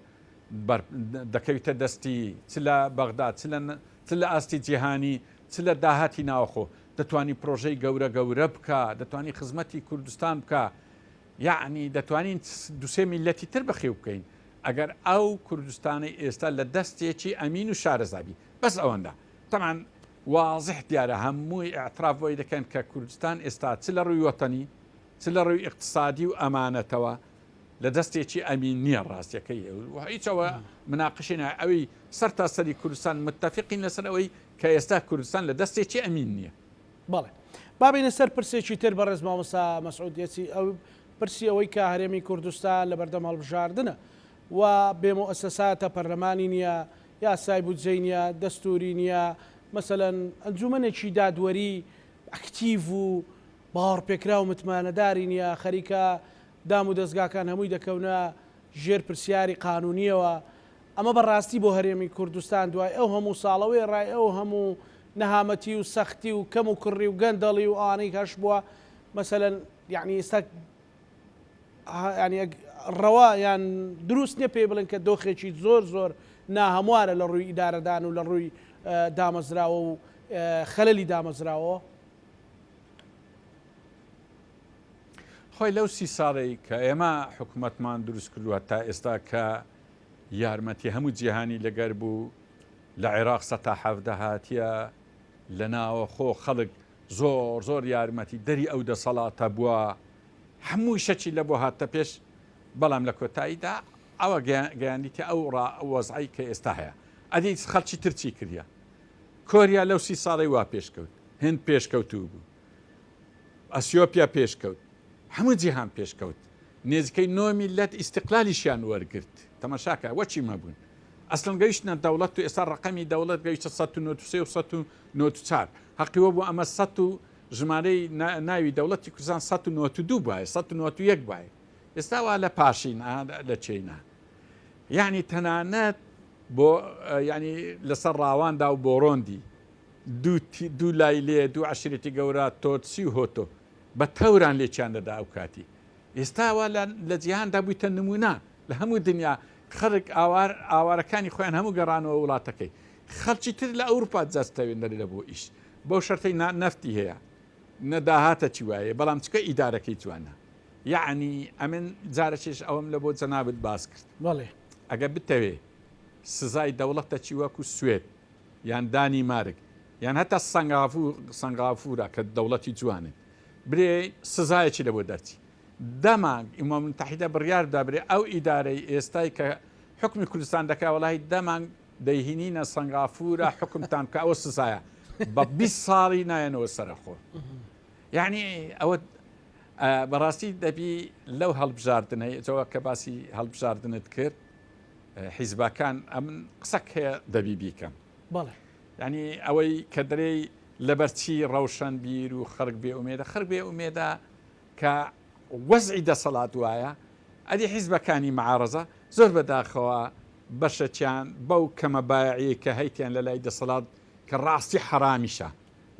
دەکەویتە دەستی چ لە بەغداد چ لە ئاستی جیهانی چ لە داهاتی ناوخۆ دەتوانی پرۆژەی گەورە گەورە بکە دەتوانی خزمەتی کوردستان بکە یعنی دەتوانین دوسێ میلەتی تر بەخێو بکەین ئەگەر ئەو کوردستانی ئێستا لە دەستێکی ئەمین و شارەزابی بەس ئەوەندە تەمان واضح دیارە هەمووی ئاعتراف بۆی دەکەن کە کوردستان ئێستا چ لە ڕووی وەتەنی چ لە ڕووی اقتصادی و ئەمانەتەوە لە دەستێکی ئەمین نییە ڕاستیەکەی هیچەوە مناقشینە ئەوەی سەر تا سەری کوردستان متتەفقین لەسەر ئەوەی کە ئێستا کوردستان لە دەستێکی ئەمین نییە. بەڵێ بابینە سەر پرسێکی تر بە ڕێز مامۆستا مەسعودیەتی ئەو پرسی ئەوەی کە هەرێمی کوردستان لە بەردەم هەڵبژاردنە و بێمؤسساتە پەرلەمانی نییە یاسای بودجەی نییە دەستوری نییە مەسەلەن ئەنجومەنێکی دادوەری ئەکتیڤ و باوەڕپێکرا و متمانەداری نییە خەریکە دام و دەستگاکان هەمووی دەکەونە ژێر پرسیاری قانونیەوە ئەمە بەڕاستی بۆ هەرێمی کوردستان دوای ئەو هەموو ساڵەوەی ڕای ئەو هەموو نەهامەتی و سەختی و کەم و کوڕی و گەندەڵی و ئانەی کەش بووە مەسەلەن یعنی ئێستا ڕەوا یان دروست نییە پێ بڵێن کە دۆخێکی زۆر زۆر ناهەموارە لە ڕووی ئیدارەدان و لە ڕووی دامەزراوە و خەلەلی دامەزراوە. خۆی لەو سی ساڵی کە ئێمە حکوومەتمان دروست کردووە تا ئێستا کە یارمەتی هەموو جیهانی لەگەر بوو لە عێراق سەتا حەڤدە هاتیە لە ناوە خۆ خەڵک زۆر زۆر یارمەتی دەری ئەو دەسەڵاتە بووە هەمووی شەچی لە بۆ هاتە پێش بەڵام لە کۆتاییدا ئەوە گەیاندیتە ئەو وەزعی کە ئێستا هەیە ئەدی خەڵکی ترچی کردە کۆریا لەو سی ساڵی وا پێشکەوت هند پێشکەوتوو بوو ئەسیۆپیا پێشکەوت هەموو جیهان پێشکەوت نێزەکەی 9 میلەت ئیستیقلالیشیان وەرگرت تەماشاکە وەچی مەبوون ئەسڵەن گەیشتنە دەوڵەت و ئێستا ڕقەمی دەوڵەت گەیشتە 1993 و 1994 حەقیوە بوو ئەمە 100 و ژمارەی ناوی دەوڵەتی کوردستان 1992 بایە 1991 بایە ئێستا وا لە پاشین لە چێنا یعنی تەنانەت بۆ ینی لەسەر ڕاواندا و بۆڕۆندی دوو لای لێ دوو عشرێتی گەورە تۆتسی و هۆتۆ بە تەوران لێکیان دەدا ئەو کاتی ئێستاوە لە جیهاندا بوویتە نمونە لە هەموو دنیا خەڵک ئاوارەکانی خۆیان هەموو گەڕانەوە وڵاتەکەی خەڵکی تر لە ئەوروپا جەستەوێنەری لە بۆ ئیش بەو شەرتەی نەفتی هەیە نەداهاتە چی وایە بەڵام چکە ئیدارەکەی جوانە یعنی ئەمن جارەکێش ئەوم لە بۆ جەنابەت باس کرد بەڵێ ئەگە بتەوێ سزای دەوڵەتە چی وەکو سوێد یان دانی مارگ یان هەتا سنگافورە کە دەوڵەتی جوانن برێ سزایەکی لە بۆ دەرچی دەمانگ ئیمام متحیدە بڕیاردا برێ ئەو ئیدارەی ئێستای کە حکمی کوردستان دەکا وڵی دەمانگ دەیهینینە سنگافورە حکمتان کە ئەوە سزایە بە 20 ساڵی نایەنەوە سەرخۆ یعنی ئەوە بەڕاستی دەبی لەو هەڵبژاردنەوە کە باسی هەڵبژاردنت کرد حیزبەکان ئەمن قسەک هەیە دەبی بیکەم بەڵێ ینی ئەوەی کە دەرێی لەبەرچی ڕەوشەن بیر و خەرک بێ ئومێدە خەرک بێ ئومێدە کە وەزعی دەسەڵات وایە ئەدی حیزبەکانی معارەزە زۆر بەداخەوە بەشەچیان بەو کەمە بایعی کە هەیتیان لە لای دەسەڵات کە ڕاستی حرامیشە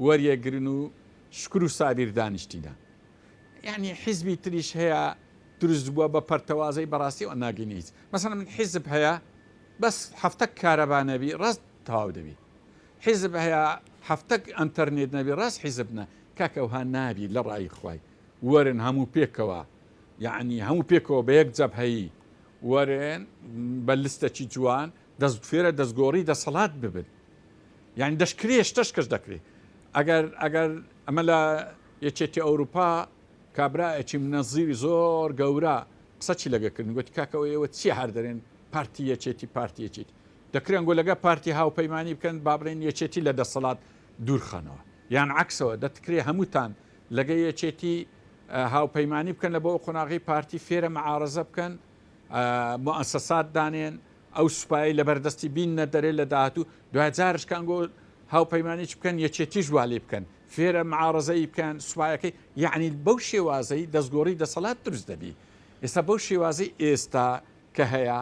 وەریەگرن و شکر و سابیر دانیشتیدا یعنی حیزبی تریش هەیە دروست بووە بە پەرتەوازەی بەڕاستی و ناگەنیت مەسەڵەن من حیزب هەیە بەس هەفتە کارەبانەبی ڕاست تەواو دەبی حیزب هەیە هەفتە ئەنتەرنێت نەبی ڕاست حیزبنە کاکەوها نابی لە ڕای خوای وەرن هەموو پێکەوە یعنی هەموو پێکەوە بە یەک جەبهەیی وەرن بە لستەکی جوان فێرە دەستگۆڕی دەسەڵات ببن یعنی دەشکرێ شتەش کەس دەکرێت ئەگەر ئەمە لە یەکێتی ئەوروپا کابراایەکی منەزیری زۆر گەورە قسەچی لەگەکردن گوتی کاکەوە ئێوە چی هەر دەرێن پارتی یەکێتی پارتی یەکێتی دەکرێن گۆ لەگە پارتی هاوپەیمانی بکەن بابرێن یەکێتی لە دەسەڵات دوورخەنەوە یان عکسەوە دەتکرێ هەمووتان لەگە یەکێتی هاوپەیمانی بکەن لە بۆ قۆناغی پارتی فێرە مەعارەزە بکەن مؤسسات دانێن ئەو سوپایی لە بەردەستی بینە دەرێ لە داهاتوو دوای جارش کەنگۆ هاوپەیمانێک بکەن یەکێتیش والێ بکەن فێرە معارەزەی بکەن سوپایەکەی یعنی بەو شێوازەی دەستگۆڕی دەسەڵات دروست دەبی ئێستا بەو شێوازەی ئێستا کە هەیە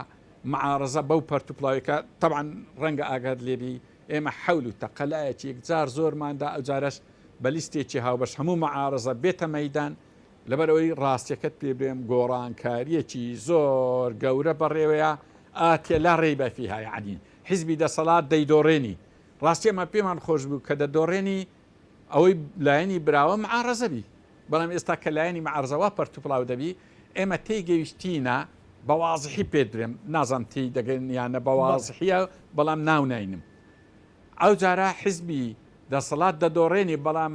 معارەزە بەو پەرتوپڵاویەکە طبعا ڕەنگە ئاگات لێبی ئێمە حەول و تەقەلایەکی یەکجار زۆرماندا ئەو جارش بە لیستێکی هاوبەش هەموو معارەزە بێتە مەیدان لەبەرەوەی ڕاستیەکەت پێ بێم گۆڕانکاریەکی زۆر گەورە بەڕێوەیە ئاتێ لا ڕێبە فیها یعنی حیزبی دەسەڵات دەیدۆڕێنی ڕاستی ئەمە پێمان خۆش بوو کە دەدۆڕێنی ئەوەی لایەنی براوە معارەزەبی بەڵام ئێستا کە لایەنی معارەزەوە پەرتوپڵاو دەبی ئێمە تێگەیشتینە بەوازحی پێ درێم نازانم تی دەگەن یانە بەوازحیە بەڵام ناوناینم ئەو جارە حیزبی دەسەڵات دەدۆڕێنی بەڵام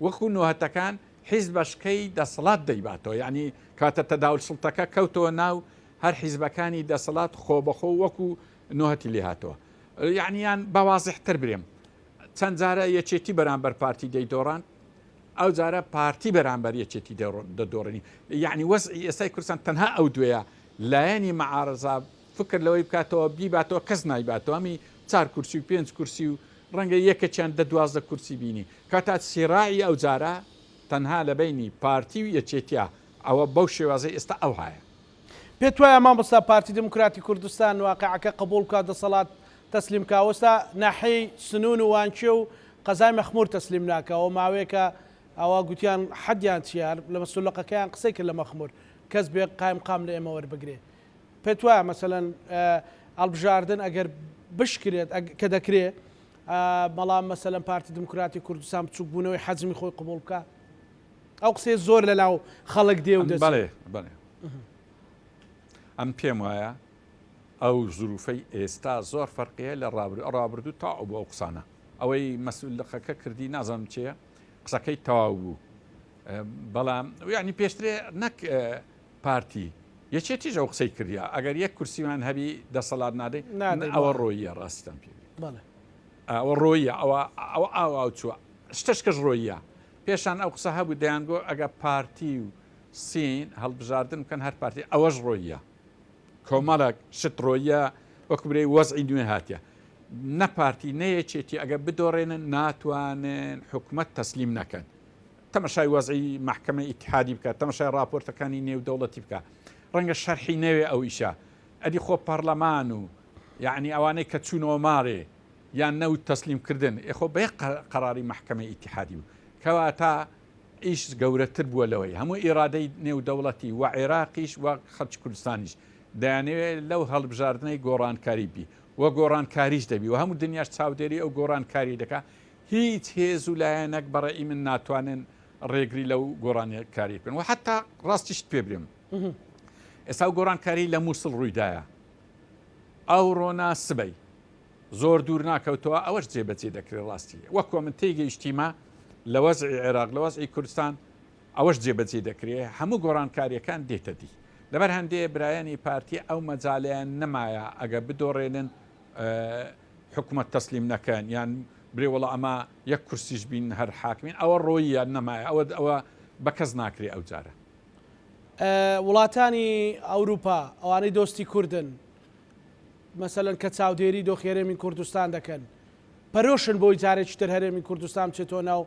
وەکو نوهەتەکان حیزب بەشکەی دەسەڵات دەیباتەوە یعنی کاتە تەداول سڵتەکە کەوتەوە ناو هەر حیزبەکانی دەسەڵات خۆ بەخۆ وەکو نوهەتی لێ هاتەوە یعنییان بەوازحتر برێم چەند جارە یەکێتی بەرامبەر پارتی دەیدۆڕان ئەو جارە پارتی بەرامبەر یەکێتی دەدۆڕنی یعنی وەزعی ئێستای کوردستان تەنها ئەو دوێیە لایەنی معارەزە فکر لەوەی بکاتەوە بیباتەوە کەس نایباتەوە ئەمی 4 کورسی و 5 کورسی و ڕەنگە یەکەچیان 12 کورسی بینی کاتات سیراعی ئەو جارە تەنها لە بینی پارتی و یەکێتیە ئەوە بەو شێوازەی ئێستا ئەو هەیە پێت وایە مامۆستا پارتی دموکراتی کوردستان واقعەکە قبول بکات دەسەڵات تەسلیم کاوەستا ناحەی سنوون و وانچێ و قەزای مەخموور تەسلیم ناکەوە ماوەیەکە ئەوە گوتیان حەدیان چیار لە مەسولەقەکەیان قسەی کرد لە مەخموور کەس بێ قایم قام لە ئێمە وەربگرێ پێت وایە مەسەلەن هەڵبژاردن ئەگەر بشکرێت کە دەکرێت بەڵام مەسەلەن پارتی دموکراتی کوردستان بچووک بوونەوەی حەزمی خۆی قبول بکە ئەو قسەی زۆر لە لاو خەڵک دێ و بەڵێ ئەم پێم وایە ئەو ظروفەی ئێستا زۆر فەرقیە لە ڕابردوو تا بۆ ئەو قسانە ئەوەی مەسئولەکە کردی نازانم چیە قسەکەی تەواو بوو بەڵام یعنی پێشترێ نەک پارتی یەکێتیش ئەو قسەی کردیا ئەگەر یەک کورسیمان هەبی دەسەڵات نادەی ئەوە ڕۆیە ڕاستم پێ ئەوە ڕۆیە ئەوە ئاوا چووە شتشکەش ڕۆیە پێشان ئەو قسە هەبوو دەیانگۆ ئەگە پارتی و سین هەڵبژاردن بکەن هەر پارتی ئەوەش ڕۆیە کۆمەڵک شت ڕۆیە وەکوبرەی وەزعی نوێ هاتیە نەپارتی نەیەکێتی ئەگە بدۆڕێنن ناتوانن حکومەت تەسلیم نەکەن تەمەشای وەزعی محکەمە ئیتحادی بکات تەمەشای راپۆرتەکانی نێودەوڵەتی بکە ڕەنگە شەرحی نەوێ ئەو ئیشە ئەدی خۆ پەرلەمان و یعنی ئەوانەی کە چوونەوە ماڕێ یان نەوت تەسلیمکردن ئێخۆ بە قەراری محکەمە ئیتحادی بوو کەواتە ئیش گەورەتر بووە لەوەی هەموو ئێرادەی نێودەوڵەتی و عێراقیش و خەڵکی کوردستانیش دەیانەوێت لەو هەڵبژاردنەی گۆڕانکاری بی وە گۆڕانکاریش دەبی و هەموو دنیاش چاودێری ئەو گۆڕانکاری دەکا هیچ هێز و لایەنەک بەڕێی من ناتوانن ڕێگری لەو گۆڕانکاری بکەن و حتا ڕاستیشت پێ برێم ئێستا و گۆڕانکاری لە مووسڵ ڕوویدایە ئەو ڕۆنا سبەی زۆر دوور ناکەوتەوە ئەوەش جێبەجێ دەکرێت ڕاستی وەکو من تێگەیشتیمە لە وەزعی عێراق لە وەزعی کوردستان ئەوەش جێبەجێ دەکرێت هەموو گۆڕانکاریەکان دێتە دی لەبەر هەندێک برایانی پارتی ئەو مەجالیان نەمایە ئەگە بدۆڕێنن حکومەت تەسلیم نەکەن یان برێوەڵە ئەمە یەک کورسیش بین هەر حاکمین ئەوە ڕۆیە نەمایە ئەوە بەکەس ناکرێ ئەو جارە وڵاتانی ئەوروپا ئەوانەی دۆستی کوردن مەسەلەن کە چاودێری دۆخ هەرێمی کوردستان دەکەن پەرۆشن بۆی جارێکی تر هەرێمی کوردستان بچێتەوە ناو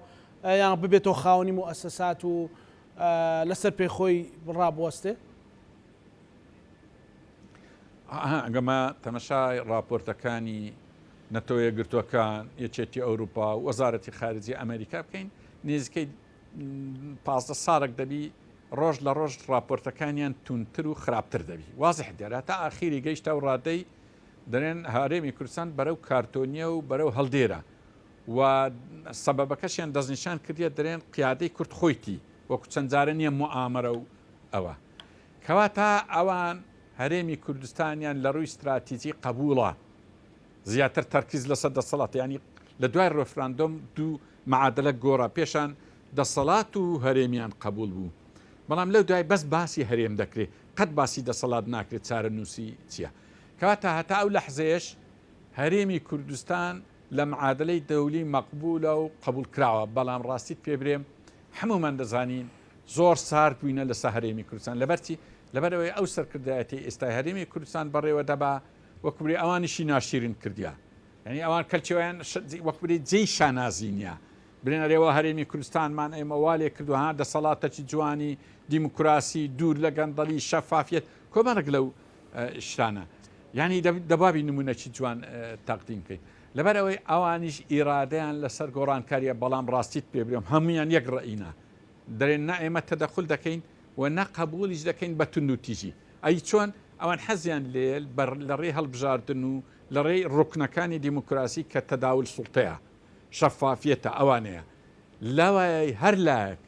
یان ببێتەوە خاوەنی موئەسەسات و لەسەر پێخۆی ڕابوەستێ ئەگەمە تەمەشای راپۆرتەکانی نەتۆیە گرتوەکان یەکێتی ئەوروپا و وەزارەتی خارجی ئەمریکا بکەین نزیکەی 15 ساڵێک دەبی ڕۆژ لە ڕۆژ راپۆرتەکانیان تونتر و خراپتر دەبی وازح دێرە تا ئاخیری گەیشتە و ڕادەی دەرێن هەرێمی کوردستان بەرەو کارتۆنیە و بەرەو هەڵدێرە و سەبەبەکەشیان دەستنیشان کردیە دەرێن قیادەی کورد خۆیتی وەکو چەند جارە نییە موئامەرە و ئەوە کەواتە ئەوان هەرێمی کوردستانیان لە ڕووی استراتیجی قبوڵە زیاتر تەرکیز لەسەر دەسەڵات ینی لە دوای ڕێفراندۆم دوو معادلە گۆڕە پێشان دەسەڵات و هەرێمیان قبول بوو بەڵام لەو دوای بەس باسی هەرێم دەکرێت قەت باسی دەسەڵات ناکرێت چارە نووسی چییە کەواتە هەتا ئەو لەحزەیەش هەرێمی کوردستان لە معادلەی دەولی مەقبولە و قبول کراوە بەڵام ڕاستیت پێ برێم هەمومان دەزانین زۆر سارد بووینە لەسەر هەرێمی کوردستان لەبەرچی لەبەرەوەی ئەو سەرکردایەتی ئێستا هەرێمی کوردستان بەڕێوە دەبا وەکوبری ئەوانیشی ناشرین کردیا یعنی ئەوان کەلچەوەیان وەکوبری جێی شانازینە برێنەرێەوە هەرێمی کوردستانمان ئێمەوا لێ کردوها دەسەڵاتەکی جوانی دیموکراسی دوور لە گەندەڵی شەفافیت کۆمەڵک لەو شتانە یعنی دەبابی نمونەکی جوان تەقدیم بکەین لەبەرەوەی ئەوانیش ئیرادەیان لەسەر گۆڕانکاریە بەڵام ڕاستیت پێ بێم هەمویان یەک ڕئینە دەرێن نا ئێمە تەدەخل دەکەین و نەقبولیش دەکەین بە تون و تیژی ئەی چۆن ئەوان حەزیان لێل لە ڕێ هەڵبژاردن و لە ڕێی ڕوکنەکانی دیموکراسی کە تەداول سوڵتەیە شەفافیەتە ئەوانەیە لەوەی هەر لایەک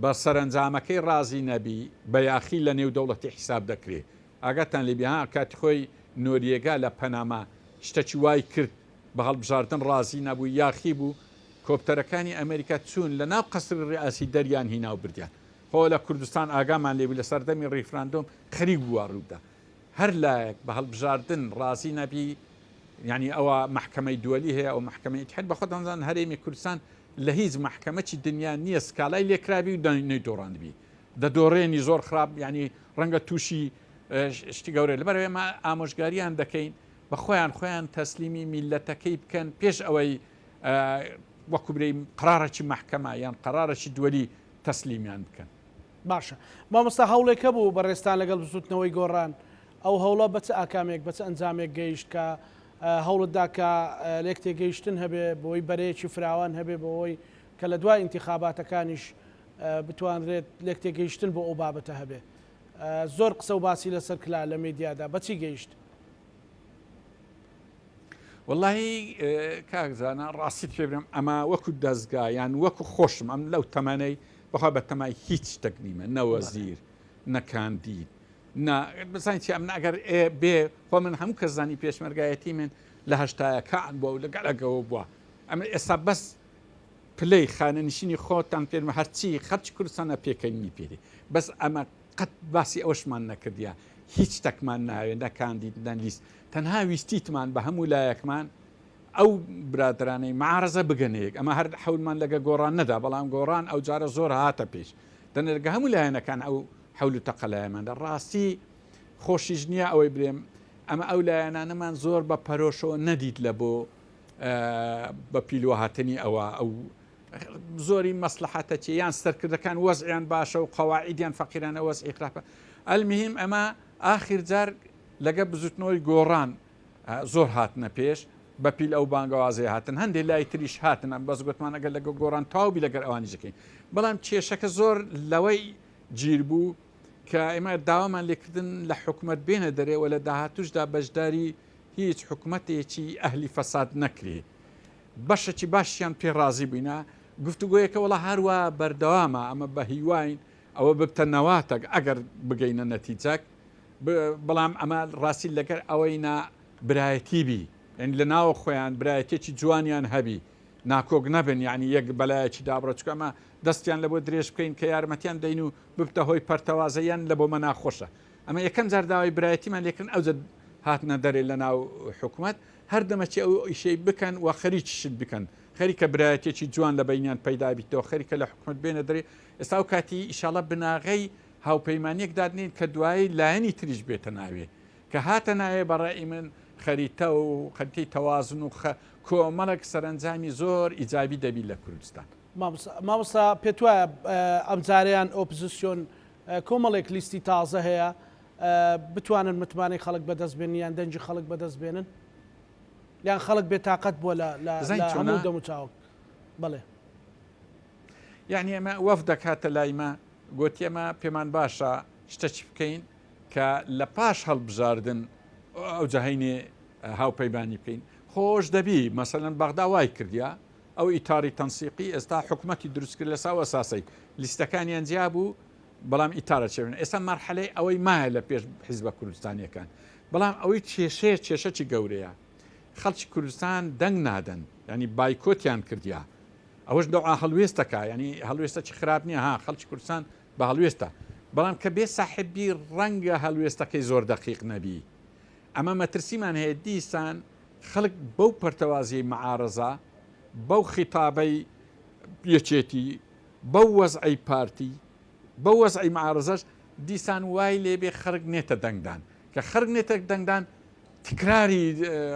بە سەرنجامەکەی ڕازی نەبی بە یاخی لە نێو دەوڵەتی حیساب دەکرێت ئاگاتان لێبیها کاتی خۆی نۆریێگا لە پەناما شتێکی وای کرد بە هەڵبژاردن ڕازی نەبوو یاخی بوو کۆپتەرەکانی ئەمریکا چوون لە ناو قەسر ڕئاسی دەریان هینا و بردیان خۆ لە کوردستان ئاگامان لێبوو لە سەردەمی ڕیفراندۆم خەریک بووە ڕوودا هەر لایەک بە هەڵبژاردن ڕازی نەبی یعنی ئەوە محکمەی دووەلی هەیە ئەو محکمەی اتحاد بە خۆتانزان هەرێمی کوردستان لە هیچ محکمەی دنیا نییە سکالای لێکرابی و نەیدۆڕاندبی دەدۆڕێنی زۆر خراپ ینی ڕەنگە تووشی شتی گەورە لەبەرەوەی ئێمە ئامۆژگاریان دەکەین بە خۆیان تەسلیمی میلەتەکەی بکەن پێش ئەوەی وەکو برەی قرارەکی محکەمە یان قرارەکی دووەلی تەسلیمیان بکەن باشە مامۆستا هەوڵێکە بوو بەڕێستان لەگەڵ بزوتنەوەی گۆڕان ئەو هەوڵە بە چ ئاکامێک بە چ ئەنجامێک گەیشت کە هەوڵتدا کە لێک تێگەیشتن هەبێ بۆی بەرەیەکی فراوان هەبێ بەوەی کە لە دوای ئینتیخاباتەکانیش بتوانرێت لێک تێگەیشتن بۆ ئەو بابەتە هەبێ زۆر قسە و باسی لەسەر کلا لە میدیادا بەچی گەیشت واللهی کاکزانە ڕاستیت پێ برم ئەمە وەکو دەستگا یان وەکو خۆشم ئەم لەو تەمانەی بەخوا بە تەمای هیچ شتێک نیمە نەوەزیر نەکاندید بزانین چی ئەم ئەگەر بێ خۆ من هەموو کەس زانی پێشمەرگایەتی من لە هەشتایەکان بووە و لەگەڵەگەوە بووە ئەمە ئێستا بەس پلەی خانەنشینی خۆتان پێرمە هەرچی خەرچ کوردستانە پێکەنی پێری بەس ئەمە قەت باسی ئەوشمان نەکردیا هیچ شتێکمان ناوێت نەکاندید نەلیست تەنها ویستیتمان بە هەموو لایەکمان ئەو برادرانەی معارەزە بگەنەیەک ئەمە هەر حەولمان لەگە گۆڕان نەدا بەڵام گۆڕان ئەو جارە زۆر هاتە پێش دەنێرگە هەموو لایەنەکان ئەو حەول و تەقەلایەماندا ڕاستی خۆشیش نییە ئەوەی برێم ئەمە ئەو لایەنانەمان زۆر بە پەرۆشەوە نەدیت لە بۆ بە پیلوهاتنی ئەوە ئەو زۆری مەسلحاتەکی یان سەرکردەکان وەزعیان باشە و قەواعیدیان فەقیرانە وەزعی خراپە ئەلمهم ئەمە ئاخر جار لەگە بزوتنەوەی گۆڕان زۆر هاتنە پێش بە پیل ئەو بانگەوازەیە هاتن هەندێک لای تریش هاتن ئەم بەس گوتمان ئەگەر لەگە گۆڕان تاوبی لەگەر ئەوانی دەکەین بەڵام کێشەکە زۆر لەوەی گیر بوو کە ئێمە داوامان لێکردن لە حکومت بێنە دەرێەوە لە داهاتوشدا بەشداری هیچ حکوومەتێکی ئەهلی فەساد نەکرێ بەشێکی باشیان پێ ڕازی بووینە گفتوگویەکە وڵا هەروە بەردەوامە ئەمە بە هیواین ئەوە ببتە نەواتەک ئەگەر بگەینە نەتیجەک بەڵام ئەمە ڕاستی لەگەر ئەوەی برایەتی بی یعنی لە ناوە خۆیان برایەتێکی جوانیان هەبی ناکۆک نەبن یعنی یەک بەلایەکی دابڕۆچکە ئەمە دەستیان لە بۆ درێژ بکەین کە یارمەتیان دەین و ببتە هۆی پەرتەوازەیان لە بۆ مە ناخۆشە ئەمە یەکەم جار داوای برایەتیمان لێکردن ئەو هاتنە دەرێ لە ناو حکوومەت هەر دەمەچی ئەو ئیشەی بکەن و خەریکیشت بکەن خەریکە برایەتێکی جوان لە بینیان پەیدا بیتەوە خەریکە لە حکوومەت بێنە دەرێ ئێستا و کاتی ئیشاڵە بناغەی هاوپەیمانیەک دادنین کە دوایی لایەنی تریش بێتە ناوێ کە هاتە ناوێ بەڕێی من خەریتە و خەریتی تەوازن و کۆمەڵک سەرنجامی زۆر ئیجابی دەبی لە کوردستان مامۆستا پێت وایە ئەم جارەیان ئۆپۆزیسیۆن کۆمەڵێک لیستی تازە هەیە بتوانن متمانەی خەڵک بەدەست بێنن یان دەنجی خەڵک بەدەست بێنن یان خەڵک بێتاقەت بووە لە هەموو دەموچاوک بڵێ یعنی ئەمە وەفدەک هاتە لایمە گوتی ئەمە پێمان باشە شتێکی بکەین کە لە پاش هەڵبژاردن ئەو جەهینێ هاوپەیمانی بکەین خۆش دەبی مەسەلەن بەغدا وای کردیا ئەو ئیتاری تەنسیقی ئێستا حکوومەتی دروستکرد لە ساوە ساسەی لیستەکانیان جیا بوو بەڵام ئیتارە چێن ئێستا مەرحەلەی ئەوەی مایە لە پێش حیزبە کوردستانیەکان بەڵام ئەوەی کێشەی گەورەیە خەڵکی کوردستان دەنگ نادەن ینی بایکۆتیان کردیا ئەوەش دەوا هەڵوێستەکە ینی هەڵوێستە خراپ نییە ها خەڵکی کوردستان بە هەڵوێستە بەڵام کە بێ ساحبی ڕەنگە هەلوێستەکەی زۆر دەقیق نەبی ئەمە مەترسیمان هەیە دیسان خەڵک بەو پەرتەوازی معارەزە بەو خیتابەی یەکێتی بەو وەزعی پارتی بەو وەزعی معارەزەش دیسان وای لێبێ خەرگ نێتە دەنگدان کە خەرگ نێتە دەنگدان تکراری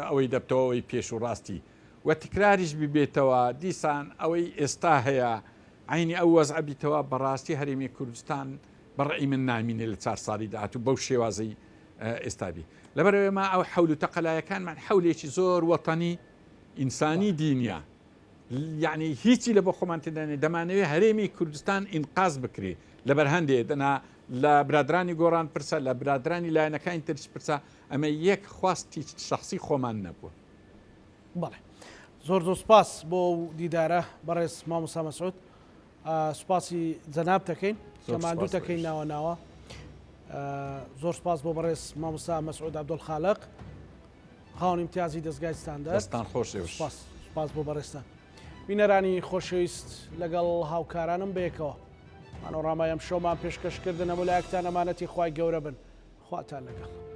ئەوەی دەبتەوەی پێش و ڕاستی و تکراریش ببێتەوە دیسان ئەوەی ئێستا هەیە عینی ئەو وەزع بیتەوە بەڕاستی هەرێمی کوردستان بەڕێی من نامینێ لە 4 ساڵی داهات و بەو شێوازەی ئێستابی لەبەرەوەی ئەو حەول و تەقەلایەکانمان حەولێکی زۆر وەتەنی ئینسانی دینیە یعنی هیچی لە بۆ خۆمان تێدانێ دەمانەوێت هەرێمی کوردستان ئینقاز بکرێ لەبەر هەندێ دەنا لە برادرانی گۆڕان پرسە لە برادرانی لایەنەکانی ترش پرسە ئەمە یەک خواستی شخصی خۆمان نەبووە. بەڵێ زۆر زۆر سپاس بۆ دیدارە بەڕێز مامۆستا مەسعود سوپاسی جەناب دەکەین کە ماندوو دەکەین ناوە ناوە زۆر سپاس بۆ بەڕێز مامۆستا مەسعود عەبدولخالق خاوەن ئیمتیازی دەستگای ستاندەرد دەستان خۆش سپاس بۆ بەڕێستان بینەرانی خۆشەویست لەگەڵ هاوکارانم بەیەکەوە مانۆڕامای ئەم شۆمان پێشکەشکردنە بۆ لایەکتان ئەمانەتی خوای گەورە بن خواتان لەگەڵ